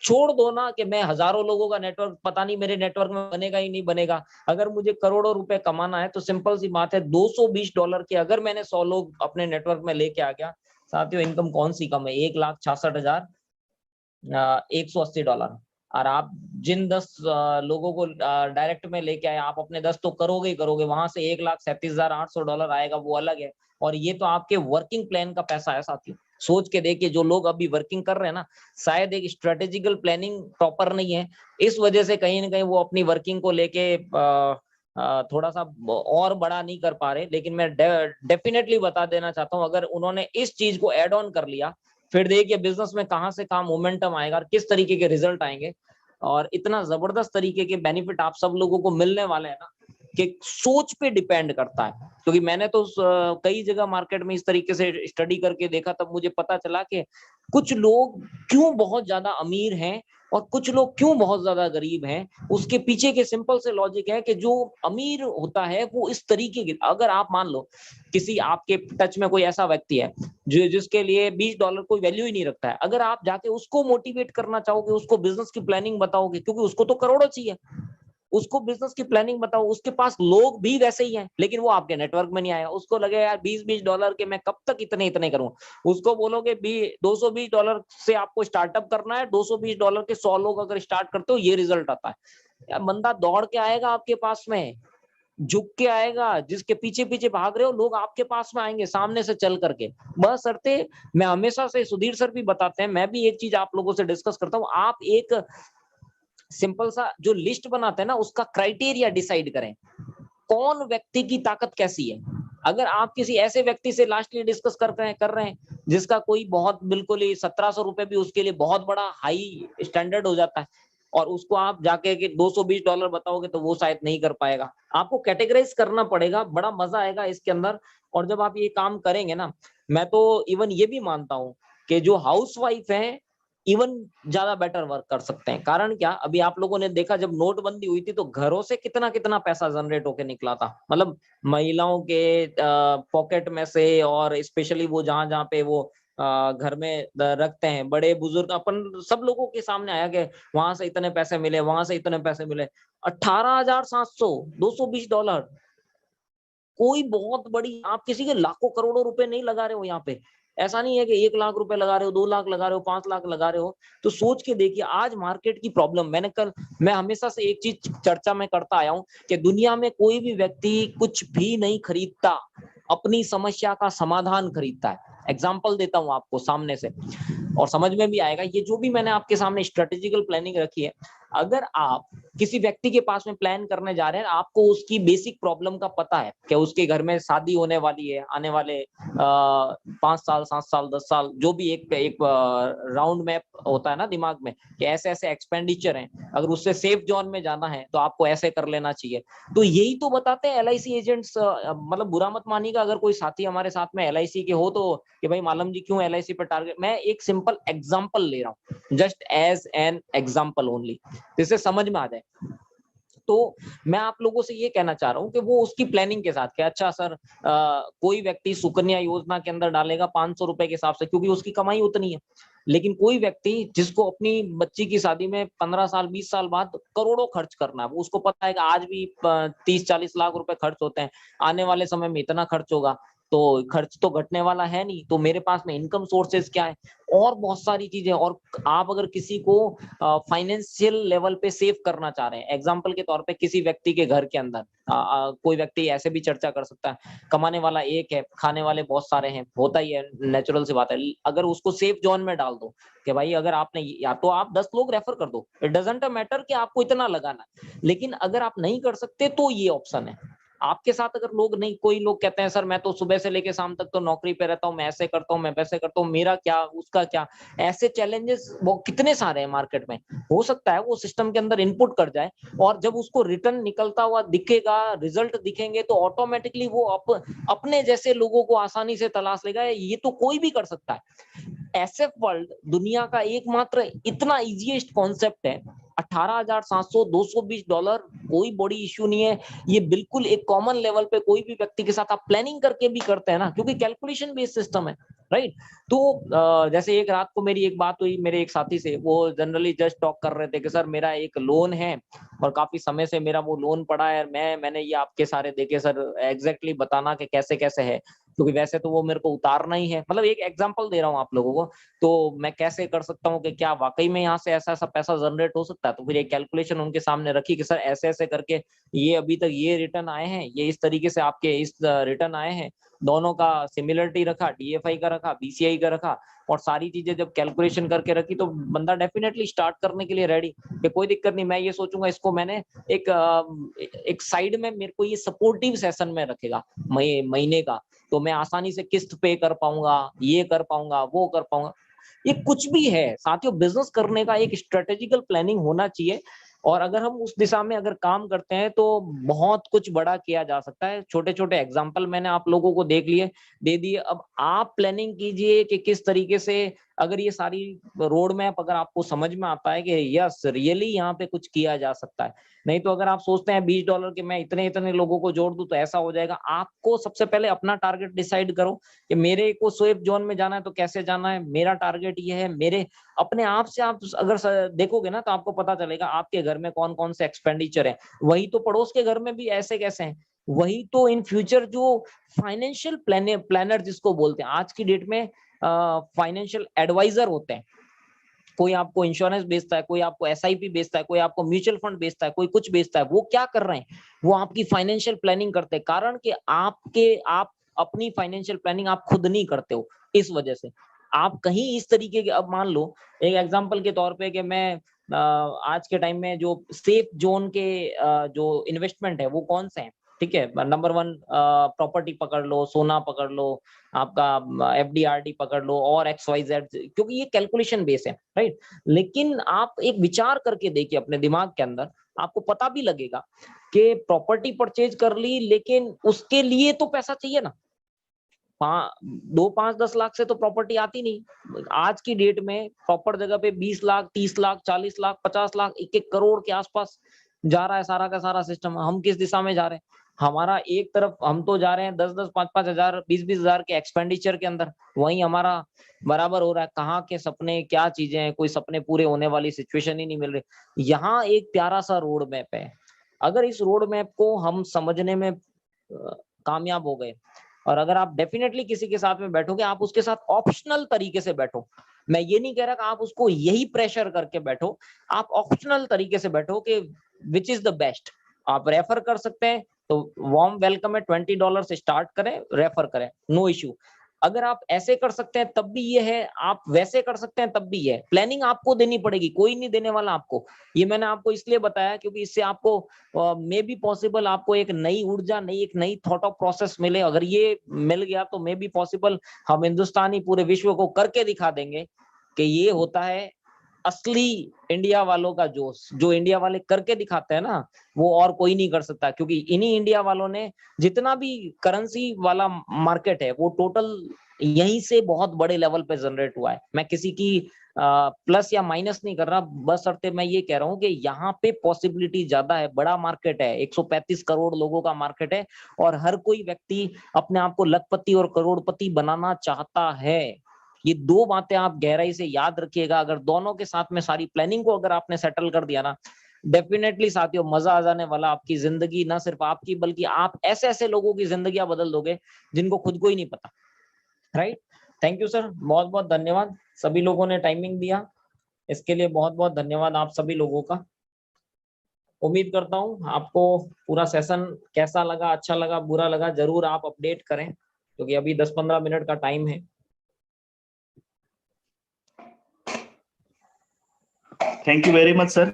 छोड़ दो ना, कि मैं हजारों लोगों का नेटवर्क, पता नहीं मेरे नेटवर्क में बनेगा ही नहीं बनेगा। अगर मुझे करोड़ों रुपए कमाना है तो सिंपल सी बात है, $220 के अगर मैंने 100 लोग अपने नेटवर्क में लेके आ गया, साथियों इनकम कौन सी कम है? $1,66,180। और आप जिन 10 लोगों को डायरेक्ट में लेके आए, आप अपने 10 तो करोगे ही करोगे, वहां से $1,37,800 आएगा, वो अलग है। और ये तो आपके वर्किंग प्लान का पैसा है साथियों। सोच के देखिए, जो लोग अभी वर्किंग कर रहे हैं ना, शायद एक स्ट्रेटेजिकल प्लानिंग प्रॉपर नहीं है, इस वजह से कहीं ना कहीं वो अपनी वर्किंग को लेके थोड़ा सा और बड़ा नहीं कर पा रहे। लेकिन मैं डेफिनेटली बता देना चाहता हूँ, अगर उन्होंने इस चीज को एड ऑन कर लिया, फिर देखिए बिजनेस में कहां से कहां मोमेंटम आएगा और किस तरीके के रिजल्ट आएंगे। और इतना जबरदस्त तरीके के बेनिफिट आप सब लोगों को मिलने वाले हैं ना, कि सोच पे डिपेंड करता है। क्योंकि मैंने तो कई जगह मार्केट में इस तरीके से स्टडी करके देखा, तब मुझे पता चला कि कुछ लोग क्यों बहुत ज्यादा अमीर हैं और कुछ लोग क्यों बहुत ज्यादा गरीब हैं, उसके पीछे के सिंपल से लॉजिक है कि जो अमीर होता है वो इस तरीके की, अगर आप मान लो किसी आपके टच में कोई ऐसा व्यक्ति है जो जिसके लिए $20 कोई वैल्यू ही नहीं रखता है, अगर आप जाके उसको मोटिवेट करना चाहोगे, उसको बिजनेस की प्लानिंग बताओगे, क्योंकि उसको तो करोड़ों चाहिए, उसको बिजनेस की प्लानिंग बताओ, उसके पास लोग भी वैसे ही हैं, लेकिन वो आपके नेटवर्क में नहीं आएगा, उसको लगे यार $20 के मैं कब तक इतने इतने करूं। उसको बोलोगे $220 से आपको स्टार्टअप करना है, $220 के 100 लोग अगर स्टार्ट करते हो ये रिजल्ट आता है, यार बंदा दौड़ के आएगा आपके पास में, झुक के आएगा, जिसके पीछे पीछे भाग रहे हो लोग आपके पास में आएंगे सामने से चल करके। बस शर्ते, मैं हमेशा से, सुधीर सर भी बताते हैं, मैं भी एक चीज आप लोगों से डिस्कस करता हूँ, आप एक सिंपल सा जो लिस्ट बनाते हैं ना, उसका क्राइटेरिया डिसाइड करें, कौन व्यक्ति की ताकत कैसी है। अगर आप किसी ऐसे व्यक्ति से लास्टली डिस्कस कर रहे हैं जिसका कोई बहुत बिल्कुल ही 1700 रुपए भी उसके लिए बहुत बड़ा हाई स्टैंडर्ड हो जाता है, और उसको आप जाके कि $220 बताओगे तो वो शायद नहीं कर पाएगा। आपको कैटेगराइज करना पड़ेगा, बड़ा मजा आएगा इसके अंदर। और जब आप ये काम करेंगे ना, मैं तो इवन ये भी मानता हूँ कि जो हाउस वाइफ है इवन ज्यादा बेटर वर्क कर सकते हैं। कारण क्या, अभी आप लोगों ने देखा जब नोटबंदी हुई थी तो घरों से कितना कितना पैसा जनरेट होके निकला था, मतलब महिलाओं के पॉकेट में से, और स्पेशली वो जहां जहां पे वो घर में रखते हैं, बड़े बुजुर्ग, अपन सब लोगों के सामने आया कि वहां से इतने पैसे मिले, वहां से इतने पैसे मिले। 18,700, $220, कोई बहुत बड़ी, आप किसी के लाखों करोड़ों रुपए नहीं लगा रहे हो यहाँ पे। ऐसा नहीं है कि 1 लाख रुपए लगा रहे हो, 2 लाख लगा रहे हो, 5 लाख लगा रहे हो। तो सोच के देखिए आज मार्केट की प्रॉब्लम, मैं हमेशा से एक चीज चर्चा में करता आया हूँ कि दुनिया में कोई भी व्यक्ति कुछ भी नहीं खरीदता, अपनी समस्या का समाधान खरीदता है। एग्जाम्पल देता हूँ आपको सामने से, और समझ में भी आएगा। ये जो भी मैंने आपके सामने स्ट्रेटेजिकल प्लानिंग रखी है, अगर आप किसी व्यक्ति के पास में प्लान करने जा रहे हैं, आपको उसकी बेसिक प्रॉब्लम का पता है कि उसके घर में शादी होने वाली है आने वाले 5 साल, 7 साल, 10 साल, जो भी एक राउंड मैप होता है ना दिमाग में कि ऐसे ऐसे एक्सपेंडिचर हैं, अगर उससे सेफ जोन में जाना है तो आपको ऐसे कर लेना चाहिए। तो यही तो बताते हैं LIC एजेंट्स। मतलब बुरा मत मानिएगा अगर कोई साथी हमारे साथ में LIC के हो तो, कि भाई मालम जी क्यों LIC पे टारगेट, मैं एक सिंपल एग्जांपल ले रहा हूँ, just as an example only, जिससे समझ में आ जाए। तो मैं आप लोगों से ये कहना चाह रहा हूँ कि वो उसकी प्लानिंग के साथ कि अच्छा सर, कोई व्यक्ति सुकन्या योजना के अंदर डालेगा 500 रुपए के हिसाब से, क्योंकि उसकी कमाई उतनी है। लेकिन कोई व्यक्ति जिसको अपनी बच्ची की शादी में 15 साल 20 साल बाद करोड़ों खर्च करना है, वो उसको पता है कि आज भी 30-40 लाख रुपए खर्च होते हैं, आने वाले समय में इतना खर्च होगा, तो खर्च तो घटने वाला है नहीं, तो मेरे पास में इनकम सोर्सेज क्या है, और बहुत सारी चीजें। और आप अगर किसी को फाइनेंशियल लेवल पे सेव करना चाह रहे हैं, एग्जांपल के तौर पे किसी व्यक्ति के घर के अंदर कोई व्यक्ति ऐसे भी चर्चा कर सकता है, कमाने वाला एक है, खाने वाले बहुत सारे हैं, होता ही है, नेचुरल सी बात है। अगर उसको सेफ जोन में डाल दो कि भाई अगर आपने, या तो आप 10 लोग रेफर कर दो, इट डजंट मैटर कि आपको इतना लगाना, लेकिन अगर आप नहीं कर सकते तो ये ऑप्शन है आपके साथ। अगर लोग नहीं, कोई लोग कहते हैं सर मैं तो सुबह से लेके शाम तक तो नौकरी पे रहता हूँ, मैं ऐसे करता हूँ, मैं वैसे करता हूँ, मेरा क्या उसका क्या, ऐसे चैलेंजेस वो कितने सारे हैं मार्केट में। हो सकता है वो सिस्टम के अंदर इनपुट कर जाए, और जब उसको रिटर्न निकलता हुआ दिखेगा, रिजल्ट दिखेंगे, तो ऑटोमेटिकली वो अपने जैसे लोगों को आसानी से तलाश लेगा। ये तो कोई भी कर सकता है। एसएफ वर्ल्ड दुनिया का एकमात्र इतना इजीएस्ट कॉन्सेप्ट है। 18,700, $220 कोई बड़ी इश्यू नहीं है। ये बिल्कुल एक कॉमन लेवल पे कोई भी व्यक्ति के साथ आप प्लानिंग करके भी करते हैं ना, क्योंकि कैलकुलेशन बेस्ड सिस्टम है, राइट। तो जैसे एक रात को मेरी एक बात हुई मेरे एक साथी से, वो जनरली जस्ट टॉक कर रहे थे कि सर मेरा एक लोन है और काफी समय से मेरा वो लोन पड़ा है, मैंने ये आपके सारे देखे सर, एग्जैक्टली बताना कि कैसे कैसे है, क्योंकि वैसे तो वो मेरे को उतारना ही है। मतलब एक एग्जांपल दे रहा हूँ आप लोगों को, तो मैं कैसे कर सकता हूँ कि क्या वाकई में यहाँ से ऐसा ऐसा पैसा जनरेट हो सकता है। तो फिर एक कैलकुलेशन उनके सामने रखी कि सर ऐसे ऐसे करके ये अभी तक ये रिटर्न आए हैं, ये इस तरीके से आपके इस रिटर्न आए हैं, दोनों का सिमिलरिटी रखा, DFI का रखा, BCI का रखा, और सारी चीजें जब कैलकुलेशन करके रखी, तो बंदा डेफिनेटली स्टार्ट करने के लिए रेडी कि कोई दिक्कत नहीं, मैं ये सोचूंगा इसको मैंने एक साइड में मेरे को ये सपोर्टिव सेशन में रखेगा महीने का, तो मैं आसानी से किस्त पे कर पाऊंगा, ये कर पाऊंगा, वो कर पाऊंगा। ये कुछ भी है साथियों, बिजनेस करने का एक स्ट्रेटेजिकल प्लानिंग होना चाहिए, और अगर हम उस दिशा में अगर काम करते हैं तो बहुत कुछ बड़ा किया जा सकता है। छोटे छोटे एग्जांपल मैंने आप लोगों को दे दिए। अब आप प्लानिंग कीजिए कि किस तरीके से अगर ये सारी रोड मैप अगर आपको समझ में आता है कि यस रियली यहाँ पे कुछ किया जा सकता है। नहीं तो अगर आप सोचते हैं $20 के मैं इतने इतने लोगों को जोड़ दूं तो ऐसा हो जाएगा। आपको सबसे पहले अपना टारगेट डिसाइड करो कि मेरे को सेफ जोन में जाना है तो कैसे जाना है, मेरा टारगेट ये है। मेरे अपने आप से आप अगर देखोगे ना तो आपको पता चलेगा आपके घर में कौन कौन से एक्सपेंडिचर है, वही तो पड़ोस के घर में भी ऐसे कैसे हैं, वही तो इन फ्यूचर जो फाइनेंशियल प्लानर जिसको बोलते हैं आज की डेट में फाइनेंशियल एडवाइजर होते हैं। कोई आपको इंश्योरेंस बेचता है, कोई आपको एसआईपी बेचता है, कोई आपको म्यूचुअल फंड बेचता है, कोई कुछ बेचता है। वो क्या कर रहे हैं, वो आपकी फाइनेंशियल प्लानिंग करते हैं। कारण कि आप अपनी फाइनेंशियल प्लानिंग आप खुद नहीं करते हो, इस वजह से आप कहीं इस तरीके के, अब मान लो एक एग्जांपल के तौर पे कि मैं आज के टाइम में जो सेफ जोन के जो इन्वेस्टमेंट है वो कौन से हैं, ठीक है। नंबर 1 प्रॉपर्टी पकड़ लो, सोना पकड़ लो, आपका एफडीआरडी पकड़ लो और XYZ, क्योंकि ये कैलकुलेशन बेस है, राइट। लेकिन आप एक विचार करके देखिए अपने दिमाग के अंदर, आपको पता भी लगेगा कि प्रॉपर्टी परचेज कर ली, लेकिन उसके लिए तो पैसा चाहिए ना। 2, 5, 10 लाख से तो प्रॉपर्टी आती नहीं। आज की डेट में प्रॉपर जगह पे 20 लाख, 30 लाख, 40 लाख, 50 लाख, 1-1 करोड़ के आसपास जा रहा है सारा का सारा सिस्टम। हम किस दिशा में जा रहे हैं? हमारा एक तरफ हम तो जा रहे हैं 10-10, 5-5 हजार, 20-20 हजार के एक्सपेंडिचर के अंदर, वहीं हमारा बराबर हो रहा है। कहाँ के सपने, क्या चीजें हैं, कोई सपने पूरे होने वाली सिचुएशन ही नहीं मिल रही। यहाँ एक प्यारा सा रोड मैप है, अगर इस रोड मैप को हम समझने में कामयाब हो गए, और अगर आप डेफिनेटली किसी के साथ में बैठोगे, आप उसके साथ ऑप्शनल तरीके से बैठो। मैं ये नहीं कह रहा कि आप उसको यही प्रेशर करके बैठो, आप ऑप्शनल तरीके से बैठो कि विच इज द बेस्ट। आप रेफर कर सकते हैं तो वार्म वेलकम है, $20 से स्टार्ट करें, रेफर करें, नो इश्यू। अगर आप ऐसे कर सकते हैं तब भी ये है, आप वैसे कर सकते हैं तब भी ये है। प्लानिंग आपको देनी पड़ेगी, कोई नहीं देने वाला आपको। ये मैंने आपको इसलिए बताया क्योंकि इससे आपको मे बी पॉसिबल आपको एक नई ऊर्जा, एक नई थॉट ऑफ प्रोसेस मिले। अगर ये मिल गया तो मे बी पॉसिबल हम हिंदुस्तानी पूरे विश्व को करके दिखा देंगे कि ये होता है असली इंडिया वालों का जोश। जो इंडिया वाले करके दिखाते हैं ना, वो और कोई नहीं कर सकता, क्योंकि इन्हीं इंडिया वालों ने जितना भी करेंसी वाला मार्केट है वो टोटल यहीं से बहुत बड़े लेवल पे जनरेट हुआ है। मैं किसी की प्लस या माइनस नहीं कर रहा, बस अर्थे मैं ये कह रहा हूँ कि यहाँ पे पॉसिबिलिटी ज्यादा है, बड़ा मार्केट है, 135 करोड़ लोगों का मार्केट है, और हर कोई व्यक्ति अपने आप को लखपति और करोड़पति बनाना चाहता है। ये दो बातें आप गहराई से याद रखिएगा। अगर दोनों के साथ में सारी प्लानिंग को अगर आपने सेटल कर दिया ना, डेफिनेटली साथियों मजा आ जाने वाला। आपकी जिंदगी ना सिर्फ आपकी, बल्कि आप ऐसे ऐसे लोगों की जिंदगियां बदल दोगे जिनको खुद को ही नहीं पता, राइट। थैंक यू सर, बहुत बहुत धन्यवाद। सभी लोगों ने टाइमिंग दिया, इसके लिए बहुत बहुत धन्यवाद आप सभी लोगों का। उम्मीद करता हूँ आपको पूरा सेशन कैसा लगा, अच्छा लगा, बुरा लगा, जरूर आप अपडेट करें, क्योंकि अभी 10-15 मिनट का टाइम है। Thank you very much sir,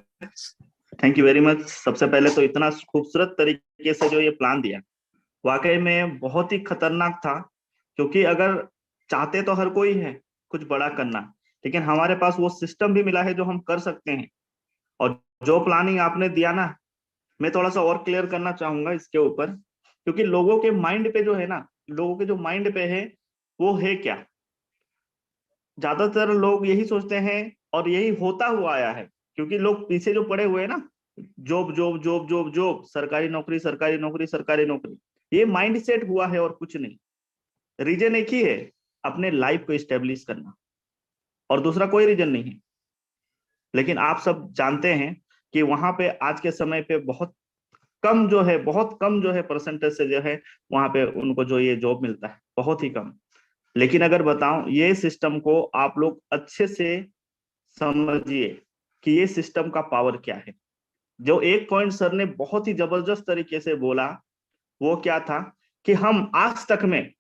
thank you very much. सबसे पहले तो इतना खूबसूरत तरीके से जो ये प्लान दिया, वाकई में बहुत ही खतरनाक था। क्योंकि अगर चाहते तो हर कोई है कुछ बड़ा करना, लेकिन हमारे पास वो सिस्टम भी मिला है जो हम कर सकते हैं। और जो प्लानिंग आपने दिया ना, मैं थोड़ा सा और क्लियर करना चाहूंगा इसके ऊपर, क्योंकि लोगों के माइंड पे जो है ना, लोगों के जो माइंड पे है वो है क्या, ज्यादातर लोग यही सोचते हैं और यही होता हुआ आया है। क्योंकि लोग पीछे जो पड़े हुए हैं ना, job job job job job, सरकारी नौकरी सरकारी नौकरी सरकारी नौकरी, ये माइंड सेट हुआ है और कुछ नहीं। रीजन एक ही है, अपने लाइफ को स्टेब्लिश करना, और दूसरा कोई रीजन नहीं है। लेकिन आप सब जानते हैं कि वहां पे आज के समय पे बहुत कम जो है, बहुत कम जो है परसेंटेज से जो है वहां पे उनको जो ये जॉब मिलता है, बहुत ही कम। लेकिन अगर बताऊं, ये सिस्टम को आप लोग अच्छे से समझिए कि ये सिस्टम का पावर क्या है। जो एक पॉइंट सर ने बहुत ही जबरदस्त तरीके से बोला, वो क्या था कि हम आज तक में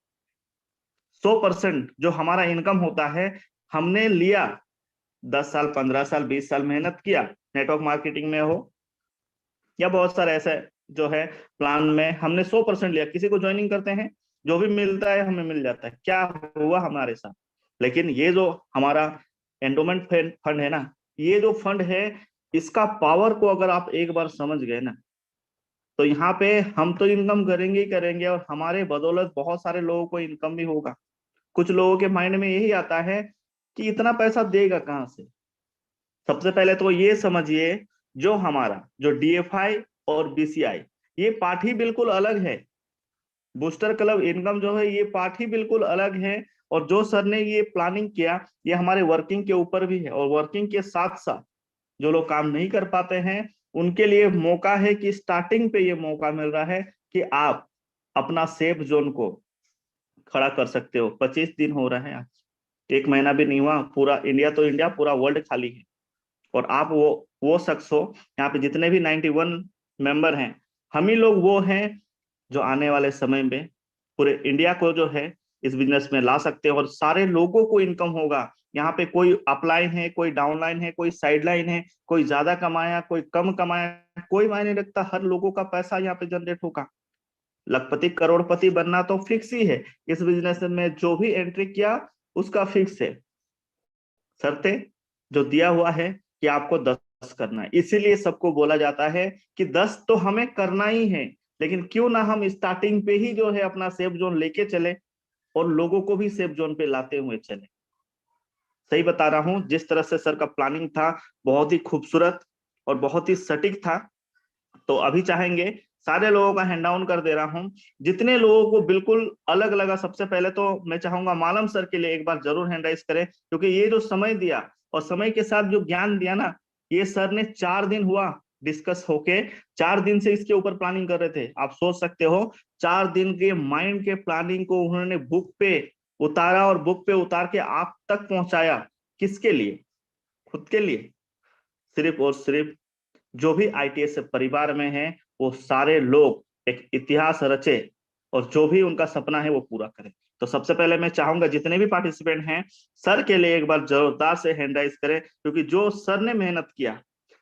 100% जो हमारा इनकम होता है, हमने लिया 10 साल 15 साल 20 साल मेहनत किया, नेटवर्क मार्केटिंग में हो या बहुत सारे ऐसे जो है प्लान में, हमने 100% लिया। किसी को ज्वाइनिंग करते हैं, जो भी मिलता है हमें मिल जाता है। क्या हुआ हमारे साथ? लेकिन ये जो हमारा एंडोमेंट फंड है ना, ये जो फंड है, इसका पावर को अगर आप एक बार समझ गए ना, तो यहाँ पे हम तो इनकम करेंगे ही करेंगे, और हमारे बदौलत बहुत सारे लोगों को इनकम भी होगा। कुछ लोगों के माइंड में यही आता है कि इतना पैसा देगा कहाँ से। सबसे पहले तो ये समझिए, जो हमारा जो DFI और BCI, ये पार्ट ही बिल्कुल अलग है। बूस्टर क्लब इनकम जो है, ये पार्ट ही बिल्कुल अलग है। और जो सर ने ये प्लानिंग किया, ये हमारे वर्किंग के ऊपर भी है। और वर्किंग के साथ साथ जो लोग काम नहीं कर पाते हैं, उनके लिए मौका है कि स्टार्टिंग पे ये मौका मिल रहा है कि आप अपना सेफ जोन को खड़ा कर सकते हो। 25 दिन हो रहे हैं आज, 1 महीना भी नहीं हुआ। पूरा इंडिया तो इंडिया, पूरा वर्ल्ड खाली है। और आप वो शख्स हो, यहाँ पे जितने भी 91 मेंबर हैं, हम ही लोग वो हैं जो आने वाले समय में पूरे इंडिया को जो है इस बिजनेस में ला सकते हैं। और सारे लोगों को इनकम होगा। यहाँ पे कोई अपलाइन है, कोई डाउनलाइन है, कोई साइडलाइन है, कोई ज्यादा कमाया, कोई कम कमाया, कोई मायने रखता। हर लोगों का पैसा यहाँ पे जनरेट होगा। लखपति करोड़पति बनना तो फिक्स ही है। इस बिजनेस में जो भी एंट्री किया उसका फिक्स है। शर्तें जो दिया हुआ है कि आपको 10 करना है, इसीलिए सबको बोला जाता है कि 10 तो हमें करना ही है। लेकिन क्यों ना हम स्टार्टिंग पे ही जो है अपना सेफ जोन लेके चले और लोगों को भी सेफ जोन पे लाते हुए चले। सही बता रहा हूं, जिस तरह से सर का प्लानिंग था, बहुत ही खूबसूरत और बहुत ही सटीक था। तो अभी चाहेंगे, सारे लोगों का हैंड डाउन कर दे रहा हूं, जितने लोगों को बिल्कुल अलग लगा। सबसे पहले तो मैं चाहूंगा मालम सर के लिए एक बार जरूर हैंड राइज करें, क्योंकि ये जो समय दिया और समय के साथ जो ज्ञान दिया ना, ये सर ने 4 दिन हुआ डिस्कस होके, 4 दिन से इसके ऊपर प्लानिंग कर रहे थे। आप सोच सकते हो, 4 दिन के माइंड के प्लानिंग को उन्होंने बुक पे उतारा और बुक पे उतार के आप तक पहुंचाया। किसके लिए? खुद के लिए। सिर्फ और सिर्फ जो भी ITS परिवार में है, वो सारे लोग एक इतिहास रचे और जो भी उनका सपना है वो पूरा करें। तो सबसे पहले मैं चाहूंगा जितने भी पार्टिसिपेंट हैं, सर के लिए एक बार जोरदार से हैंड राइज करें, क्योंकि जो सर ने मेहनत किया,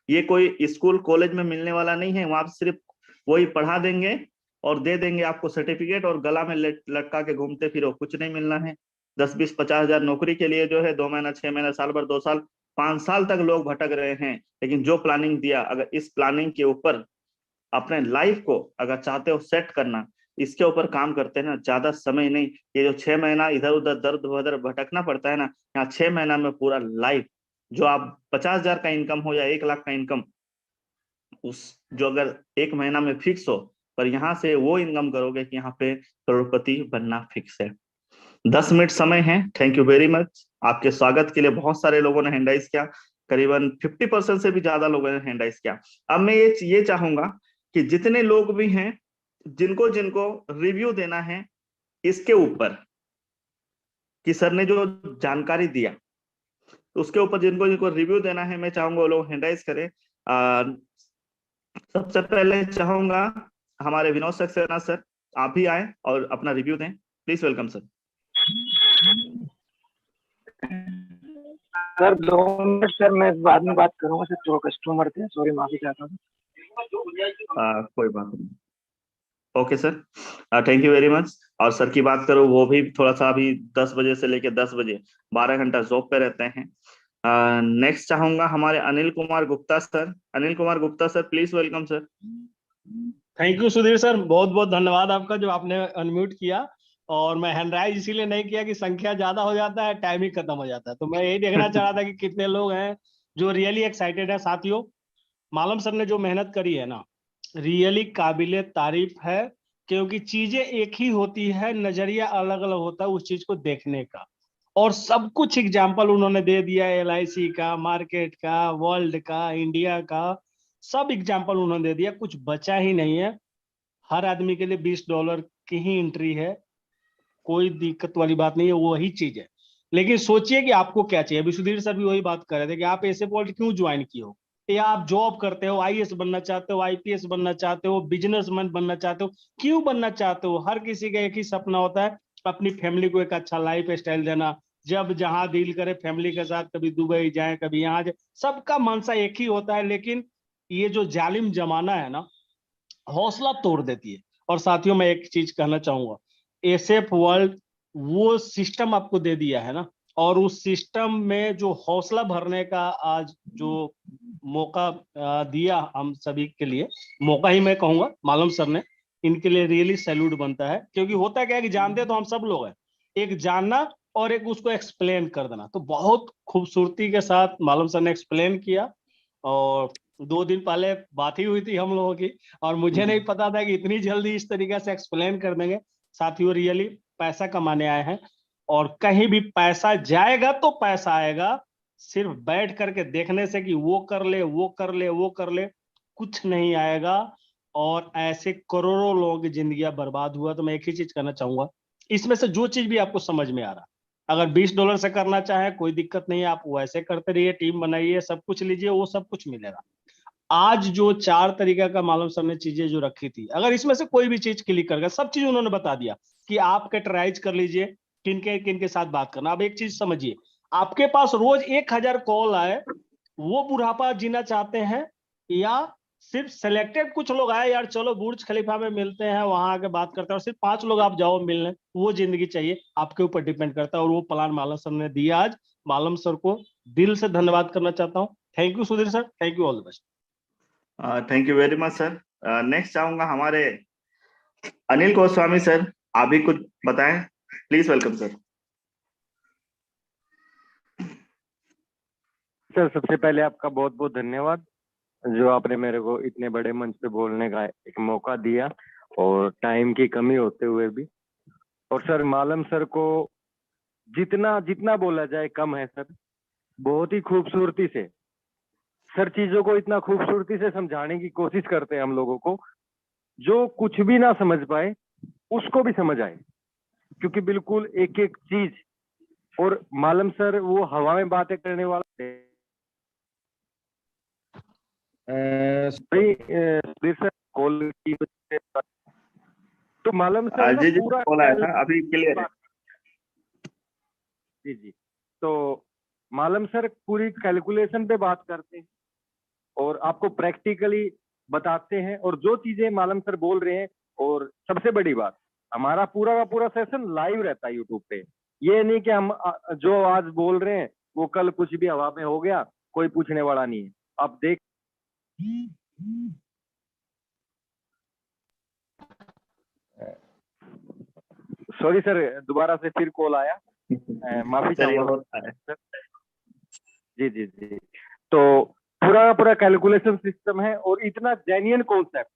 ये कोई स्कूल कॉलेज में मिलने वाला नहीं है। वहां सिर्फ वही पढ़ा देंगे और दे देंगे आपको सर्टिफिकेट, और गला में लटका के घूमते फिरो, कुछ नहीं मिलना है। 10-20-50 हजार नौकरी के लिए जो है 2 महीना, 6 महीना, साल भर, 2 साल, 5 साल तक लोग भटक रहे हैं। लेकिन जो प्लानिंग दिया, अगर इस प्लानिंग के ऊपर अपने लाइफ को अगर चाहते हो सेट करना, इसके ऊपर काम करते हैं ना, ज्यादा समय नहीं। ये जो 6 महीना इधर उधर दर्द उधर भटकना पड़ता है ना, यहाँ 6 महीना में पूरा लाइफ, जो आप 50,000 का इनकम हो या 1 लाख का इनकम, उस जो अगर 1 महीना में फिक्स हो, पर यहाँ से वो इनकम करोगे कि यहाँ पे करोड़पति बनना फिक्स है। 10 मिनट समय है। Thank you very much. आपके स्वागत के लिए बहुत सारे लोगों ने हैंड राइज किया, करीबन 50% से भी ज्यादा लोगों ने हैंड राइज किया। अब मैं ये चाहूंगा कि जितने लोग भी हैं, जिनको जिनको रिव्यू देना है इसके ऊपर कि सर ने जो जानकारी दिया, उसके ऊपर जिनको जिनको रिव्यू देना है, मैं चाहूंगा वो लोग हैंड राइज करें। सबसे पहले चाहूंगा हमारे विनोद सक्सेना सर, आप भी आए और अपना रिव्यू दें। Please welcome sir. Sir 2 minute sir, मैं बाद में बात करूंगा सर, जो कस्टमर थे, सॉरी, माफी चाहता हूँ। कोई बात नहीं। Okay sir, thank you very much. और सर की बात करो, वो भी थोड़ा सा अभी 10 बजे से लेकर 10 बजे 12 घंटा जॉब पे रहते हैं। नेक्स्ट चाहूंगा हमारे Anil Kumar Gupta sir. Anil Kumar Gupta sir, please welcome sir. Thank you Sudhir sir, बहुत बहुत धन्यवाद आपका जो आपने अनम्यूट किया। और मैं हैंड राइज इसीलिए नहीं किया कि संख्या ज्यादा हो जाता है, टाइम ही खत्म हो जाता है। तो मैं यही देखना चाह रहा था कि कितने लोग हैं जो रियली एक्साइटेड है। साथियों, मालम सर ने जो मेहनत करी है ना, रियली काबिले तारीफ है, क्योंकि चीजें एक ही होती है, नजरिया अलग अलग होता है उस चीज को देखने का। और सब कुछ एग्जाम्पल उन्होंने दे दिया, LIC का, मार्केट का, वर्ल्ड का, इंडिया का, सब एग्जाम्पल उन्होंने दे दिया, कुछ बचा ही नहीं है। हर आदमी के लिए $20 की ही एंट्री है, कोई दिक्कत वाली बात नहीं है, वही चीज है। लेकिन सोचिए कि आपको क्या चाहिए। अभी सुधीर सर भी वही बात कर रहे थे कि आप एसएफ वर्ल्ड क्यों ज्वाइन किए हो, या आप जॉब करते हो, IAS बनना चाहते हो, IPS बनना चाहते हो, बिजनेसमैन बनना चाहते हो, क्यों बनना चाहते हो? हर किसी का एक ही सपना होता है, अपनी फैमिली को एक अच्छा लाइफ स्टाइल देना, जब जहां दिल करे फैमिली के साथ, कभी दुबई जाए, कभी यहाँ जाए, सबका मनसा एक ही होता है। लेकिन ये जो जालिम जमाना है ना, हौसला तोड़ देती है। और साथियों, मैं एक चीज कहना चाहूंगा, एसएफ वर्ल्ड वो सिस्टम आपको दे दिया है ना, और उस सिस्टम में जो हौसला भरने का आज जो मौका दिया हम सभी के लिए, मौका ही मैं कहूंगा, मालूम सर ने, इनके लिए रियली सैल्यूट बनता है। क्योंकि होता क्या है कि जानते तो हम सब लोग हैं, एक जानना और एक उसको एक्सप्लेन कर देना। तो बहुत खूबसूरती के साथ मालूम सर ने एक्सप्लेन किया, और 2 दिन पहले बात ही हुई थी हम लोगों की, और मुझे नहीं पता था कि इतनी जल्दी इस तरीके से एक्सप्लेन कर देंगे। साथियों, रियली पैसा कमाने आए हैं, और कहीं भी पैसा जाएगा तो पैसा आएगा, सिर्फ बैठ करके देखने से कि वो कर ले वो कर ले वो कर ले, कुछ नहीं आएगा। और ऐसे करोड़ों लोगों की जिंदगियां बर्बाद हुआ। तो मैं एक ही चीज कहना चाहूंगा, इसमें से जो चीज भी आपको समझ में आ रहा, अगर $20 से करना चाहे कोई दिक्कत नहीं है, आप वैसे करते रहिए, टीम बनाइए, सब कुछ लीजिए, वो सब कुछ मिलेगा। आज जो 4 तरीका का मालूम सर ने चीजें जो रखी थी, अगर इसमें से कोई भी चीज क्लिक कर गया, सब चीज उन्होंने बता दिया कि आप कैटेगराइज कर लीजिए किन के साथ बात करना। अब एक चीज समझिए, आपके पास रोज 1000 कॉल आए, वो बुढ़ापा जीना चाहते हैं, या सिर्फ सिलेक्टेड कुछ लोग आए, यार चलो बुर्ज खलीफा में मिलते हैं, वहां आके बात करते हैं, और सिर्फ 5 लोग आप जाओ मिलने, वो जिंदगी चाहिए? आपके ऊपर डिपेंड करता है। और वो प्लान मालम सर ने दिया आज। मालम सर को दिल से धन्यवाद करना चाहता हूँ। Thank you Sudhir sir, thank you, all the best. Thank you very much sir. Next चाहूंगा हमारे अनिल गोस्वामी सर, आप भी कुछ बताएं, प्लीज। Welcome sir. सर, सबसे पहले आपका बहुत बहुत धन्यवाद, जो आपने मेरे को इतने बड़े मंच पे बोलने का एक मौका दिया, और टाइम की कमी होते हुए भी। और सर, मालम सर को जितना जितना बोला जाए कम है सर। बहुत ही खूबसूरती से सर चीजों को इतना खूबसूरती से समझाने की कोशिश करते हैं हम लोगों को, जो कुछ भी ना समझ पाए उसको भी समझ आए, क्योंकि बिल्कुल एक एक चीज। और मालम सर वो हवा में बातें करने वाला सुधीर सर कॉल की वजह से, तो मालम सर ना जी जी, पूरा कॉल आया था, अभी क्लियर है। जी जी। तो मालम सर पूरी कैलकुलेशन पे बात करते हैं, और आपको प्रैक्टिकली बताते हैं, और जो चीजें मालम सर बोल रहे हैं। और सबसे बड़ी बात, हमारा पूरा का पूरा सेशन लाइव रहता है यूट्यूब पे। ये नहीं कि हम जो आज बोल रहे हैं वो कल कुछ भी हवा में हो गया, कोई पूछने वाला नहीं है। आप देख, सॉरी सर, दोबारा से फिर कॉल आया, माफी चलिए, चाहूंगा होता है। जी जी जी। तो पूरा पूरा कैलकुलेशन सिस्टम है, और इतना जेन्युइन कॉन्सेप्ट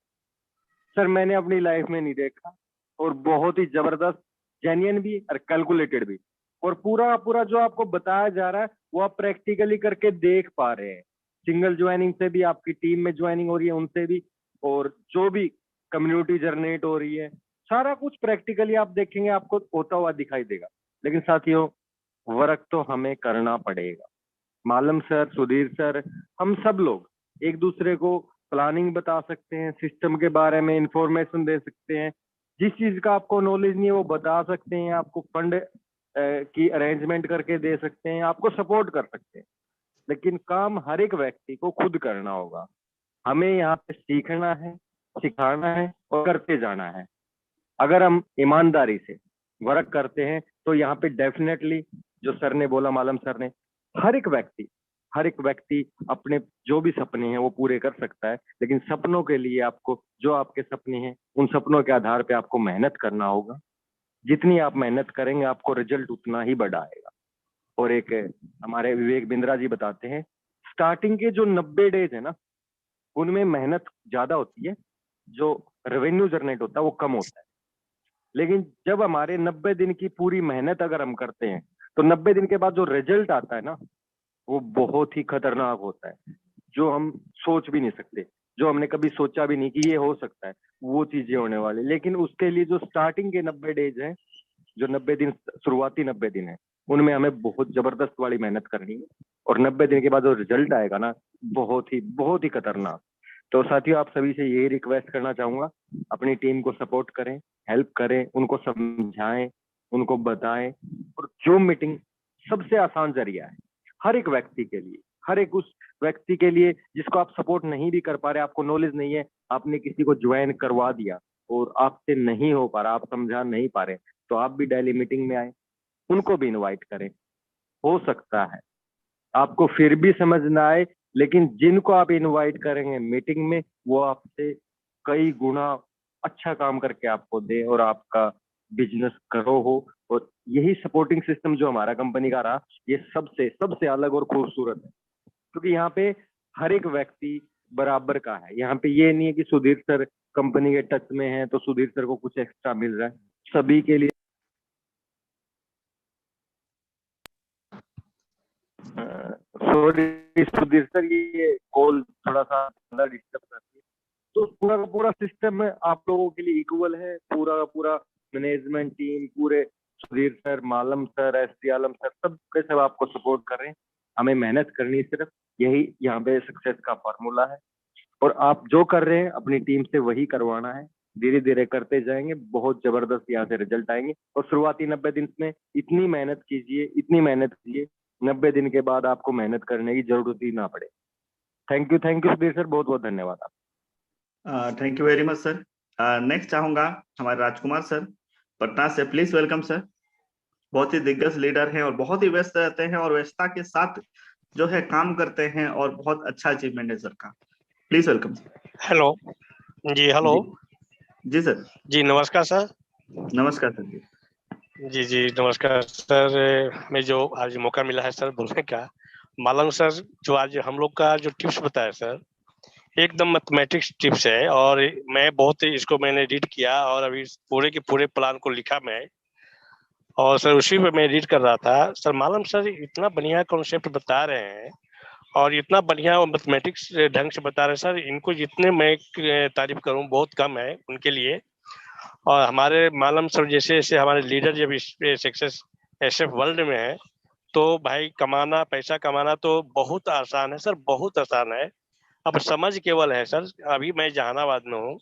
सर मैंने अपनी लाइफ में नहीं देखा, और बहुत ही जबरदस्त, जेन्युइन भी और कैलकुलेटेड भी। और पूरा पूरा जो आपको बताया जा रहा है वो आप प्रैक्टिकली करके देख पा रहे हैं। सिंगल ज्वाइनिंग से भी, आपकी टीम में ज्वाइनिंग हो रही है उनसे भी, और जो भी कम्युनिटी जनरेट हो रही है, सारा कुछ प्रैक्टिकली आप देखेंगे, आपको होता हुआ दिखाई देगा। लेकिन साथियों, वर्क तो हमें करना पड़ेगा। मालम सर, सुधीर सर, हम सब लोग एक दूसरे को प्लानिंग बता सकते हैं, सिस्टम के बारे में इंफॉर्मेशन दे सकते हैं, जिस चीज का आपको नॉलेज नहीं है वो बता सकते हैं, आपको फंड की अरेंजमेंट करके दे सकते हैं, आपको सपोर्ट कर सकते हैं। लेकिन काम हर एक व्यक्ति को खुद करना होगा। हमें यहाँ पे सीखना है, सिखाना है और करते जाना है। अगर हम ईमानदारी से वर्क करते हैं तो यहाँ पे डेफिनेटली, जो सर ने बोला, मालम सर ने, हर एक व्यक्ति अपने जो भी सपने हैं वो पूरे कर सकता है। लेकिन सपनों के लिए आपको, जो आपके सपने हैं, उन सपनों के आधार पे आपको मेहनत करना होगा। जितनी आप मेहनत करेंगे आपको रिजल्ट उतना ही बड़ा आएगा। और एक हमारे विवेक बिंद्रा जी बताते हैं, स्टार्टिंग के जो 90 डेज है ना, उनमें मेहनत ज्यादा होती है, जो रेवेन्यू जनरेट होता है वो कम होता है। लेकिन जब हमारे 90 दिन की पूरी मेहनत अगर हम करते हैं, तो 90 दिन के बाद जो रिजल्ट आता है ना, वो बहुत ही खतरनाक होता है, जो हम सोच भी नहीं सकते, जो हमने कभी सोचा भी नहीं कि ये हो सकता है, वो चीजें होने वाली। लेकिन उसके लिए जो स्टार्टिंग के 90 डेज हैं, जो 90 दिन, शुरुआती 90 दिन है, उनमें हमें बहुत जबरदस्त वाली मेहनत करनी है। और 90 दिन के बाद जो रिजल्ट आएगा ना, बहुत ही खतरनाक। तो साथियों, आप सभी से यही रिक्वेस्ट करना चाहूंगा, अपनी टीम को सपोर्ट करें, हेल्प करें, उनको समझाएं, उनको बताएं। और जो मीटिंग सबसे आसान जरिया है हर एक व्यक्ति के लिए, हर एक उस व्यक्ति के लिए जिसको आप सपोर्ट नहीं भी कर पा रहे, आपको नॉलेज नहीं है, आपने किसी को ज्वाइन करवा दिया और आपसे नहीं हो पा रहा, आप समझा नहीं पा रहे, तो आप भी डेली मीटिंग में आए, उनको भी इनवाइट करें। हो सकता है आपको फिर भी समझ ना आए, लेकिन जिनको आप इनवाइट करेंगे मीटिंग में, वो आपसे कई गुना अच्छा काम करके आपको दे, और आपका बिजनेस ग्रो हो, और यही सपोर्टिंग सिस्टम जो हमारा कंपनी का रहा, ये सबसे सबसे अलग और खूबसूरत है, क्योंकि यहाँ पे हर एक व्यक्ति बराबर का है। यहाँ पे ये नहीं है कि सुधीर सर कंपनी के टच में है तो सुधीर सर को कुछ एक्स्ट्रा मिल रहा है, सभी के लिए। सॉरी सुधीर सर, ये कॉल थोड़ा सा डिस्टर्ब करती है। तो पूरा का पूरा सिस्टम है आप लोगों के लिए इक्वल है, पूरा का पूरा मैनेजमेंट टीम, पूरे सुधीर सर, मालम सर, एसटी आलम सर, सब के सब आपको सपोर्ट कर रहे हैं। हमें मेहनत करनी है, सिर्फ यही यहाँ पे सक्सेस का फॉर्मूला है। और आप जो कर रहे हैं अपनी टीम से वही करवाना है, धीरे धीरे करते जाएंगे, बहुत जबरदस्त यहाँ से रिजल्ट आएंगे। और शुरुआती 90 दिन में इतनी मेहनत कीजिए, इतनी मेहनत कीजिए, 90 दिन के बाद आपको मेहनत करने की जरूरत ही ना पड़े। थैंक यू सुधीर सर, बहुत बहुत धन्यवाद आप। Thank you very much sir. Next चाहूंगा हमारे राजकुमार सर पटना से, प्लीज वेलकम सर। बहुत ही दिग्गज लीडर हैं और बहुत ही व्यस्त रहते हैं और व्यस्तता के साथ जो है काम करते हैं और बहुत अच्छा अचीवमेंट है सर का। Please welcome. हेलो जी। हेलो जी सर। जी नमस्कार सर। नमस्कार सर जी। जी नमस्कार सर। मैं जो आज मौका मिला है सर बोलने का, मालूम सर जो आज हम लोग का जो टिप्स बताया सर, एकदम मैथमेटिक्स टिप्स है और मैं बहुत ही इसको मैंने रीड किया और अभी पूरे के पूरे प्लान को लिखा मैं, और सर उसी पे मैं रीड कर रहा था सर। मालूम सर इतना बढ़िया कॉन्सेप्ट बता रहे हैं और इतना बढ़िया मैथमेटिक्स ढंग से बता रहे हैं सर, इनको जितने मैं तारीफ करूं बहुत कम है उनके लिए। और हमारे मालूम सर जैसे जैसे हमारे लीडर जब इस सक्सेस एसएफ वर्ल्ड में है तो भाई कमाना, पैसा कमाना तो बहुत आसान है सर, बहुत आसान है। अब समझ केवल है सर। अभी मैं जहानाबाद में हूँ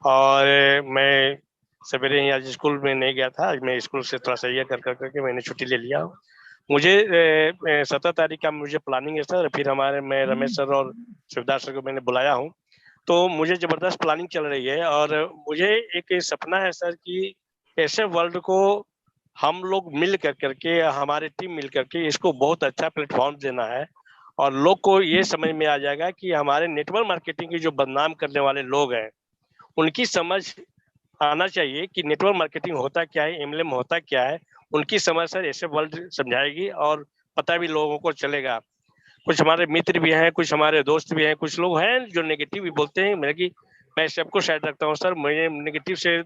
और मैं सवेरे ही आज स्कूल में नहीं गया था, आज मैं स्कूल से थोड़ा सा ये करके मैंने छुट्टी ले लिया। मुझे 17 तारीख का मुझे प्लानिंग है सर। फिर हमारे मैं रमेश सर और शिवदास सर को मैंने बुलाया हूँ, तो मुझे जबरदस्त प्लानिंग चल रही है और मुझे एक सपना है सर कि ऐसे वर्ल्ड को हम लोग मिल करके, हमारी टीम मिल करके इसको बहुत अच्छा प्लेटफॉर्म देना है और लोग को ये समझ में आ जाएगा कि हमारे नेटवर्क मार्केटिंग की जो बदनाम करने वाले लोग हैं उनकी समझ आना चाहिए कि नेटवर्क मार्केटिंग होता क्या है, एमएलएम होता क्या है। उनकी समझ सर ऐसे वर्ल्ड समझाएगी और पता भी लोगों को चलेगा। कुछ हमारे मित्र भी हैं, कुछ हमारे दोस्त भी हैं, कुछ लोग हैं जो नेगेटिव भी बोलते हैं। मेरा कि मैं सबको साइड रखता हूँ सर, मुझे नेगेटिव से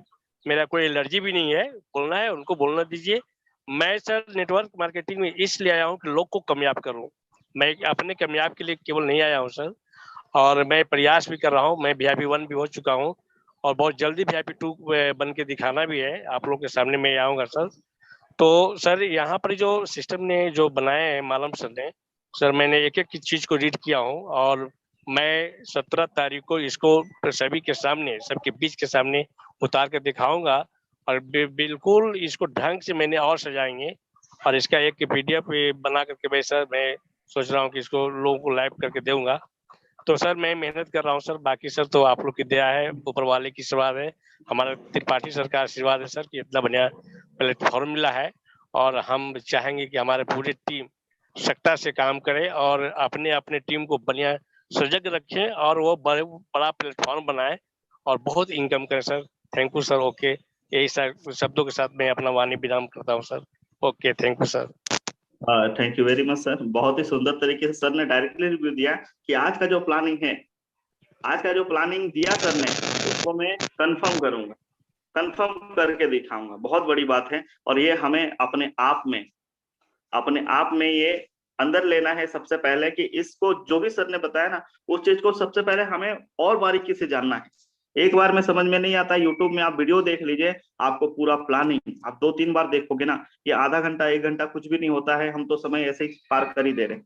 मेरा कोई एलर्जी भी नहीं है। बोलना है उनको बोलना दीजिए। मैं सर नेटवर्क मार्केटिंग में इसलिए आया हूँ कि लोग को कामयाब करूँ। मैं अपने कामयाब के लिए केवल नहीं आया हूँ सर, और मैं प्रयास भी कर रहा हूँ। मैं VIP 1 भी हो चुका हूँ और बहुत जल्दी VIP 2 बन के दिखाना भी है। आप लोग के सामने मैं आऊँगा सर। तो सर यहाँ पर जो सिस्टम ने जो बनाए हैं मालूम सर ने, सर मैंने एक एक चीज को रीड किया हूँ और मैं 17 तारीख को इसको सभी के सामने, सबके बीच के सामने उतार कर दिखाऊंगा और बिल्कुल इसको ढंग से मैंने और सजाएंगे और इसका एक PDF बना करके मैं सर मैं सोच रहा हूँ कि इसको लोगों को लाइव करके दूंगा। तो सर मैं मेहनत कर रहा हूँ सर, बाकी सर तो आप लोग की दया है, ऊपर वाले की आशीर्वाद है, हमारा त्रिपाठी सर का आशीर्वाद है सर कि इतना बढ़िया प्लेटफॉर्म मिला है। और हम चाहेंगे कि हमारे पूरी टीम सख्ता से काम करे और अपने अपने टीम को बढ़िया सजग रखें और वो बड़ा प्लेटफॉर्म बनाए और बहुत इनकम करें sir. Thank you sir. Okay, यही सर शब्दों के साथ मैं अपना वाणी विराम करता हूँ sir. Okay, thank you sir. Thank you very much sir. बहुत ही सुंदर तरीके से सर ने डायरेक्टली रिव्यू दिया कि आज का जो प्लानिंग है, आज का जो प्लानिंग दिया सर ने उसको मैं कंफर्म करूंगा, कंफर्म करके दिखाऊंगा। बहुत बड़ी बात है और ये हमें अपने आप में ये अंदर लेना है सबसे पहले कि इसको जो भी सर ने बताया ना उस चीज को सबसे पहले हमें और बारीकी से जानना है। एक बार में समझ में नहीं आता। यूट्यूब में आप वीडियो देख लीजिए, आपको पूरा प्लानिंग आप 2-3 बार देखोगे ना, ये आधा घंटा 1 घंटा कुछ भी नहीं होता है। हम तो समय ऐसे ही पार कर ही दे रहे हैं।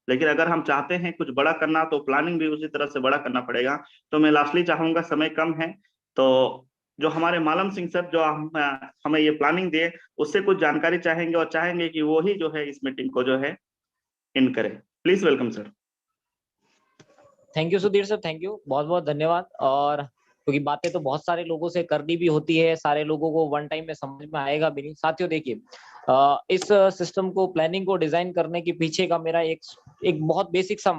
लेकिन अगर हम चाहते हैं कुछ बड़ा करना तो प्लानिंग भी उसी तरह से बड़ा करना पड़ेगा। तो मैं लास्टली चाहूंगा, समय कम है तो जो हमारे मालम सिंह सर जो हमें ये प्लानिंग दिए उससे कुछ जानकारी चाहेंगे और चाहेंगे कि वो ही जो है इस मीटिंग को जो है इन करे। Please welcome sir. Thank you Sudhir sir, thank you, बहुत बहुत धन्यवाद। और क्योंकि बातें तो बहुत सारे लोगों से करनी भी होती है, सारे लोगों को वन टाइम में समझ में आएगा भी नहीं। साथियों देखिए, इस सिस्टम को, प्लानिंग को डिजाइन करने के पीछे का मेरा एक बहुत बेसिक सा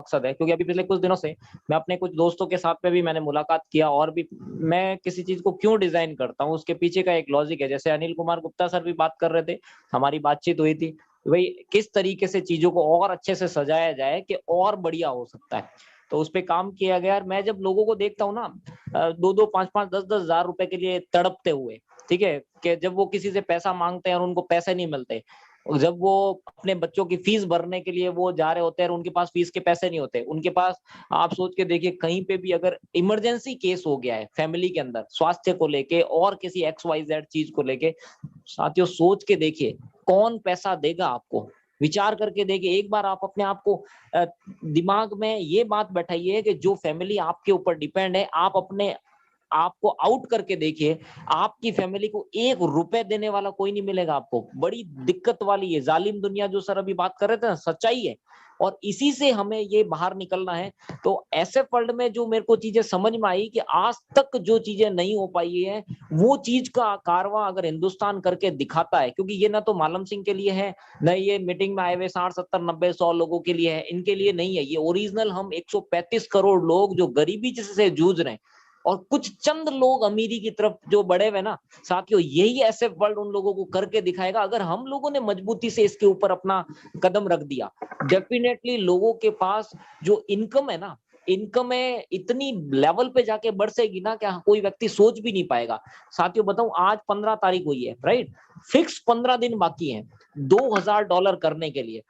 मकसद है, क्योंकि अभी पिछले कुछ दिनों से मैं अपने कुछ दोस्तों के साथ में भी मैंने मुलाकात किया, और भी मैं किसी चीज को क्यों डिजाइन करता हूँ उसके पीछे का एक लॉजिक है। जैसे अनिल कुमार गुप्ता सर भी बात कर रहे थे, हमारी बातचीत हुई थी, भाई किस तरीके से चीजों को और अच्छे से सजाया जाए कि और बढ़िया हो सकता है, तो उस पर काम किया गया। मैं जब लोगों को देखता हूँ ना 2-2, 5-5, 10-10 हजार रुपए के लिए तड़पते हुए, ठीक है, कि जब वो किसी से पैसा मांगते हैं और उनको पैसे नहीं मिलते, जब वो अपने बच्चों की फीस भरने के लिए वो जा रहे होते हैं और उनके पास फीस के पैसे नहीं होते, उनके पास, आप सोच के देखिए कहीं पे भी अगर इमरजेंसी केस हो गया है फैमिली के अंदर स्वास्थ्य को लेके और किसी XYZ चीज को लेके, साथियों सोच के देखिए कौन पैसा देगा आपको। विचार करके देखिए, एक बार आप अपने आप को दिमाग में ये बात बैठाइए कि जो फैमिली आपके ऊपर डिपेंड है, आप अपने आपको आउट करके देखिए, आपकी फैमिली को 1 रुपए देने वाला कोई नहीं मिलेगा आपको। बड़ी दिक्कत वाली है जालिम दुनिया, जो सर अभी बात कर रहे थे ना, सच्चाई है, और इसी से हमें ये बाहर निकलना है। तो ऐसे वर्ल्ड में जो मेरे को चीजें समझ में आई कि आज तक जो चीजें नहीं हो पाई है, वो चीज का कारवां अगर हिंदुस्तान करके दिखाता है, क्योंकि ये ना तो मालम सिंह के लिए है, न ये मीटिंग में आए हुए 60, 70, 90, 100 लोगों के लिए है, इनके लिए नहीं है, ये ओरिजिनल हम 135 करोड़ लोग जो गरीबी से जूझ रहे हैं, और कुछ चंद लोग अमीरी की तरफ जो बढ़े हुए ना, साथियों यही ऐसे वर्ल्ड उन लोगों को करके दिखाएगा। अगर हम लोगों ने मजबूती से इसके ऊपर अपना कदम रख दिया, डेफिनेटली लोगों के पास जो इनकम है ना, इनकम है इतनी लेवल पे जाके बढ़सेगी ना कि कोई व्यक्ति सोच भी नहीं पाएगा। साथियों बताऊं, आज 15 तारीख हुई है, राइट, फिक्स 15 दिन बाकी हैं $2000 करने के लिए।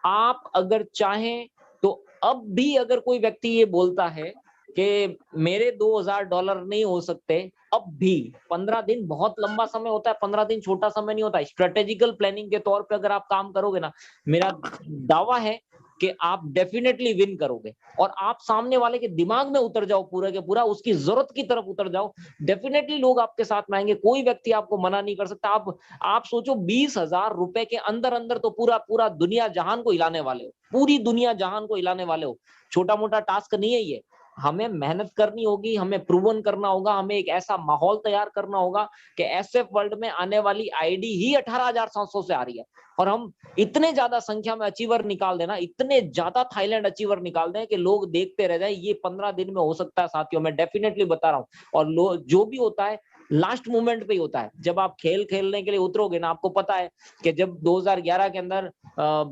आप अगर चाहें तो अब भी अगर कोई व्यक्ति ये बोलता है कि मेरे $2000 नहीं हो सकते, अब भी 15 दिन बहुत लंबा समय होता है, 15 दिन छोटा समय नहीं होता है। स्ट्रेटेजिकल प्लानिंग के तौर पे अगर आप काम करोगे ना, मेरा दावा है कि आप डेफिनेटली विन करोगे, और आप सामने वाले के दिमाग में उतर जाओ पूरा के पूरा, उसकी जरूरत की तरफ उतर जाओ, डेफिनेटली लोग आपके साथ में आएंगे। कोई व्यक्ति आपको मना नहीं कर सकता। आप सोचो 20,000 रुपए के अंदर अंदर तो पूरा दुनिया जहान को हिलाने वाले हो, पूरी दुनिया जहान को हिलाने वाले हो। छोटा मोटा टास्क नहीं है ये, हमें मेहनत करनी होगी, हमें प्रूवन करना होगा, हमें एक ऐसा माहौल तैयार करना होगा कि ऐसे वर्ल्ड में आने वाली आईडी ही 18,700 से आ रही है, और हम इतने ज्यादा संख्या में अचीवर निकाल देना, इतने ज्यादा थाईलैंड अचीवर निकाल दें कि लोग देखते रह जाए। ये 15 दिन में हो सकता है साथियों, मैं डेफिनेटली बता रहा हूँ। और जो भी होता है लास्ट मोमेंट पे ही होता है। जब आप खेल खेलने के लिए उतरोगे ना, आपको पता है कि जब 2011 के अंदर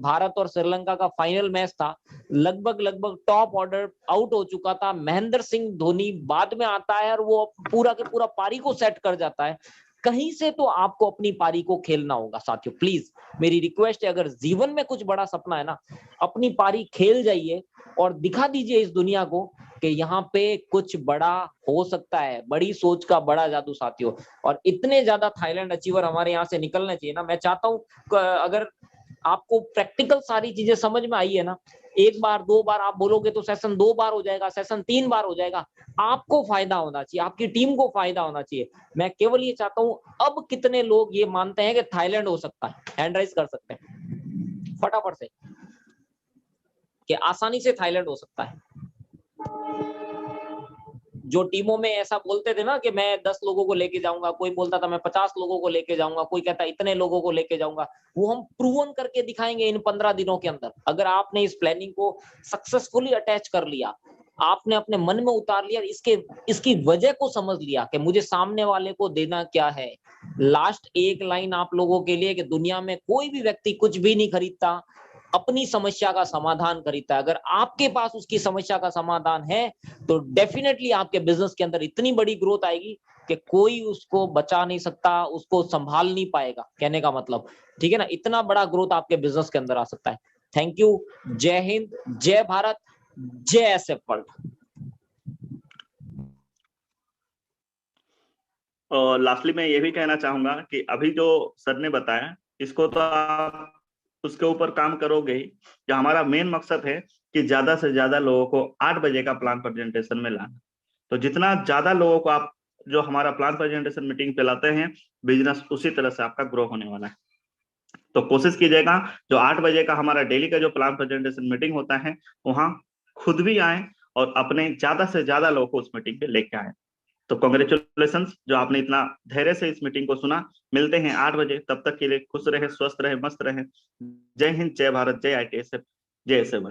भारत और श्रीलंका का फाइनल मैच था, लगभग टॉप ऑर्डर आउट हो चुका था, महेंद्र सिंह धोनी बाद में आता है और वो पूरा के पूरा पारी को सेट कर जाता है। कहीं से तो आपको अपनी पारी को खेलना होगा साथियों। प्लीज मेरी रिक्वेस्ट है, अगर जीवन में कुछ बड़ा सपना है ना, अपनी पारी खेल जाइए और दिखा दीजिए इस दुनिया को कि यहाँ पे कुछ बड़ा हो सकता है। बड़ी सोच का बड़ा जादू साथियों, और इतने ज्यादा थाईलैंड अचीवर हमारे यहाँ से निकलने चाहिए ना। मैं चाहता हूँ अगर आपको प्रैक्टिकल सारी चीजें समझ में आई है ना, 1 बार 2 बार आप बोलोगे तो सेशन 2 बार हो जाएगा, सेशन 3 बार हो जाएगा। आपको फायदा होना चाहिए, आपकी टीम को फायदा होना चाहिए। मैं केवल ये चाहता हूँ, अब कितने लोग ये मानते हैं कि थाईलैंड हो सकता है, हैंड राइज कर सकते हैं फटाफट से कि आसानी से थाईलैंड हो सकता है। जो टीमों में ऐसा बोलते थे ना कि मैं 10 लोगों को लेके जाऊंगा, कोई बोलता था मैं 50 लोगों को लेके जाऊंगा, कोई कहता इतने लोगों को लेके जाऊंगा, वो हम प्रूवन करके दिखाएंगे इन 15 दिनों के अंदर। अगर आपने इस प्लानिंग को सक्सेसफुली अटैच कर लिया, आपने अपने मन में उतार लिया, इसकी वजह को समझ लिया कि मुझे सामने वाले को देना क्या है। लास्ट एक लाइन आप लोगों के लिए कि दुनिया में कोई भी व्यक्ति कुछ भी नहीं खरीदता, अपनी समस्या का समाधान खरीदता है। अगर आपके पास उसकी समस्या का समाधान है तो डेफिनेटली आपके बिजनेस के अंदर इतनी बड़ी ग्रोथ आएगी कि कोई उसको बचा नहीं सकता, उसको संभाल नहीं पाएगा। कहने का मतलब, ठीक है ना, इतना बड़ा ग्रोथ आपके बिजनेस के अंदर आ सकता है। Thank you. जय हिंद, जय भारत, जय एसएफ वर्ल्ड। और लास्टली मैं ये भी कहना चाहूंगा कि अभी जो सर ने बताया, इसको तो आप उसके ऊपर काम करोगे ही। जो हमारा मेन मकसद है कि ज्यादा से ज्यादा लोगों को 8 बजे का प्लान प्रेजेंटेशन में लाना। तो जितना ज्यादा लोगों को आप जो हमारा प्लान प्रेजेंटेशन मीटिंग पे लाते हैं, बिजनेस उसी तरह से आपका ग्रो होने वाला है। तो कोशिश कीजिएगा जो 8 बजे का हमारा डेली का जो प्लान प्रेजेंटेशन मीटिंग होता है, वहां खुद भी आए और अपने ज्यादा से ज्यादा लोगों को उस मीटिंग पे लेके आए। तो कांग्रेचुलेशंस जो आपने इतना धैर्य से इस मीटिंग को सुना। मिलते हैं 8 बजे, तब तक के लिए खुश रहे, स्वस्थ रहे, मस्त रहे। जय हिंद, जय भारत, जय ITSF, जय एसएफ।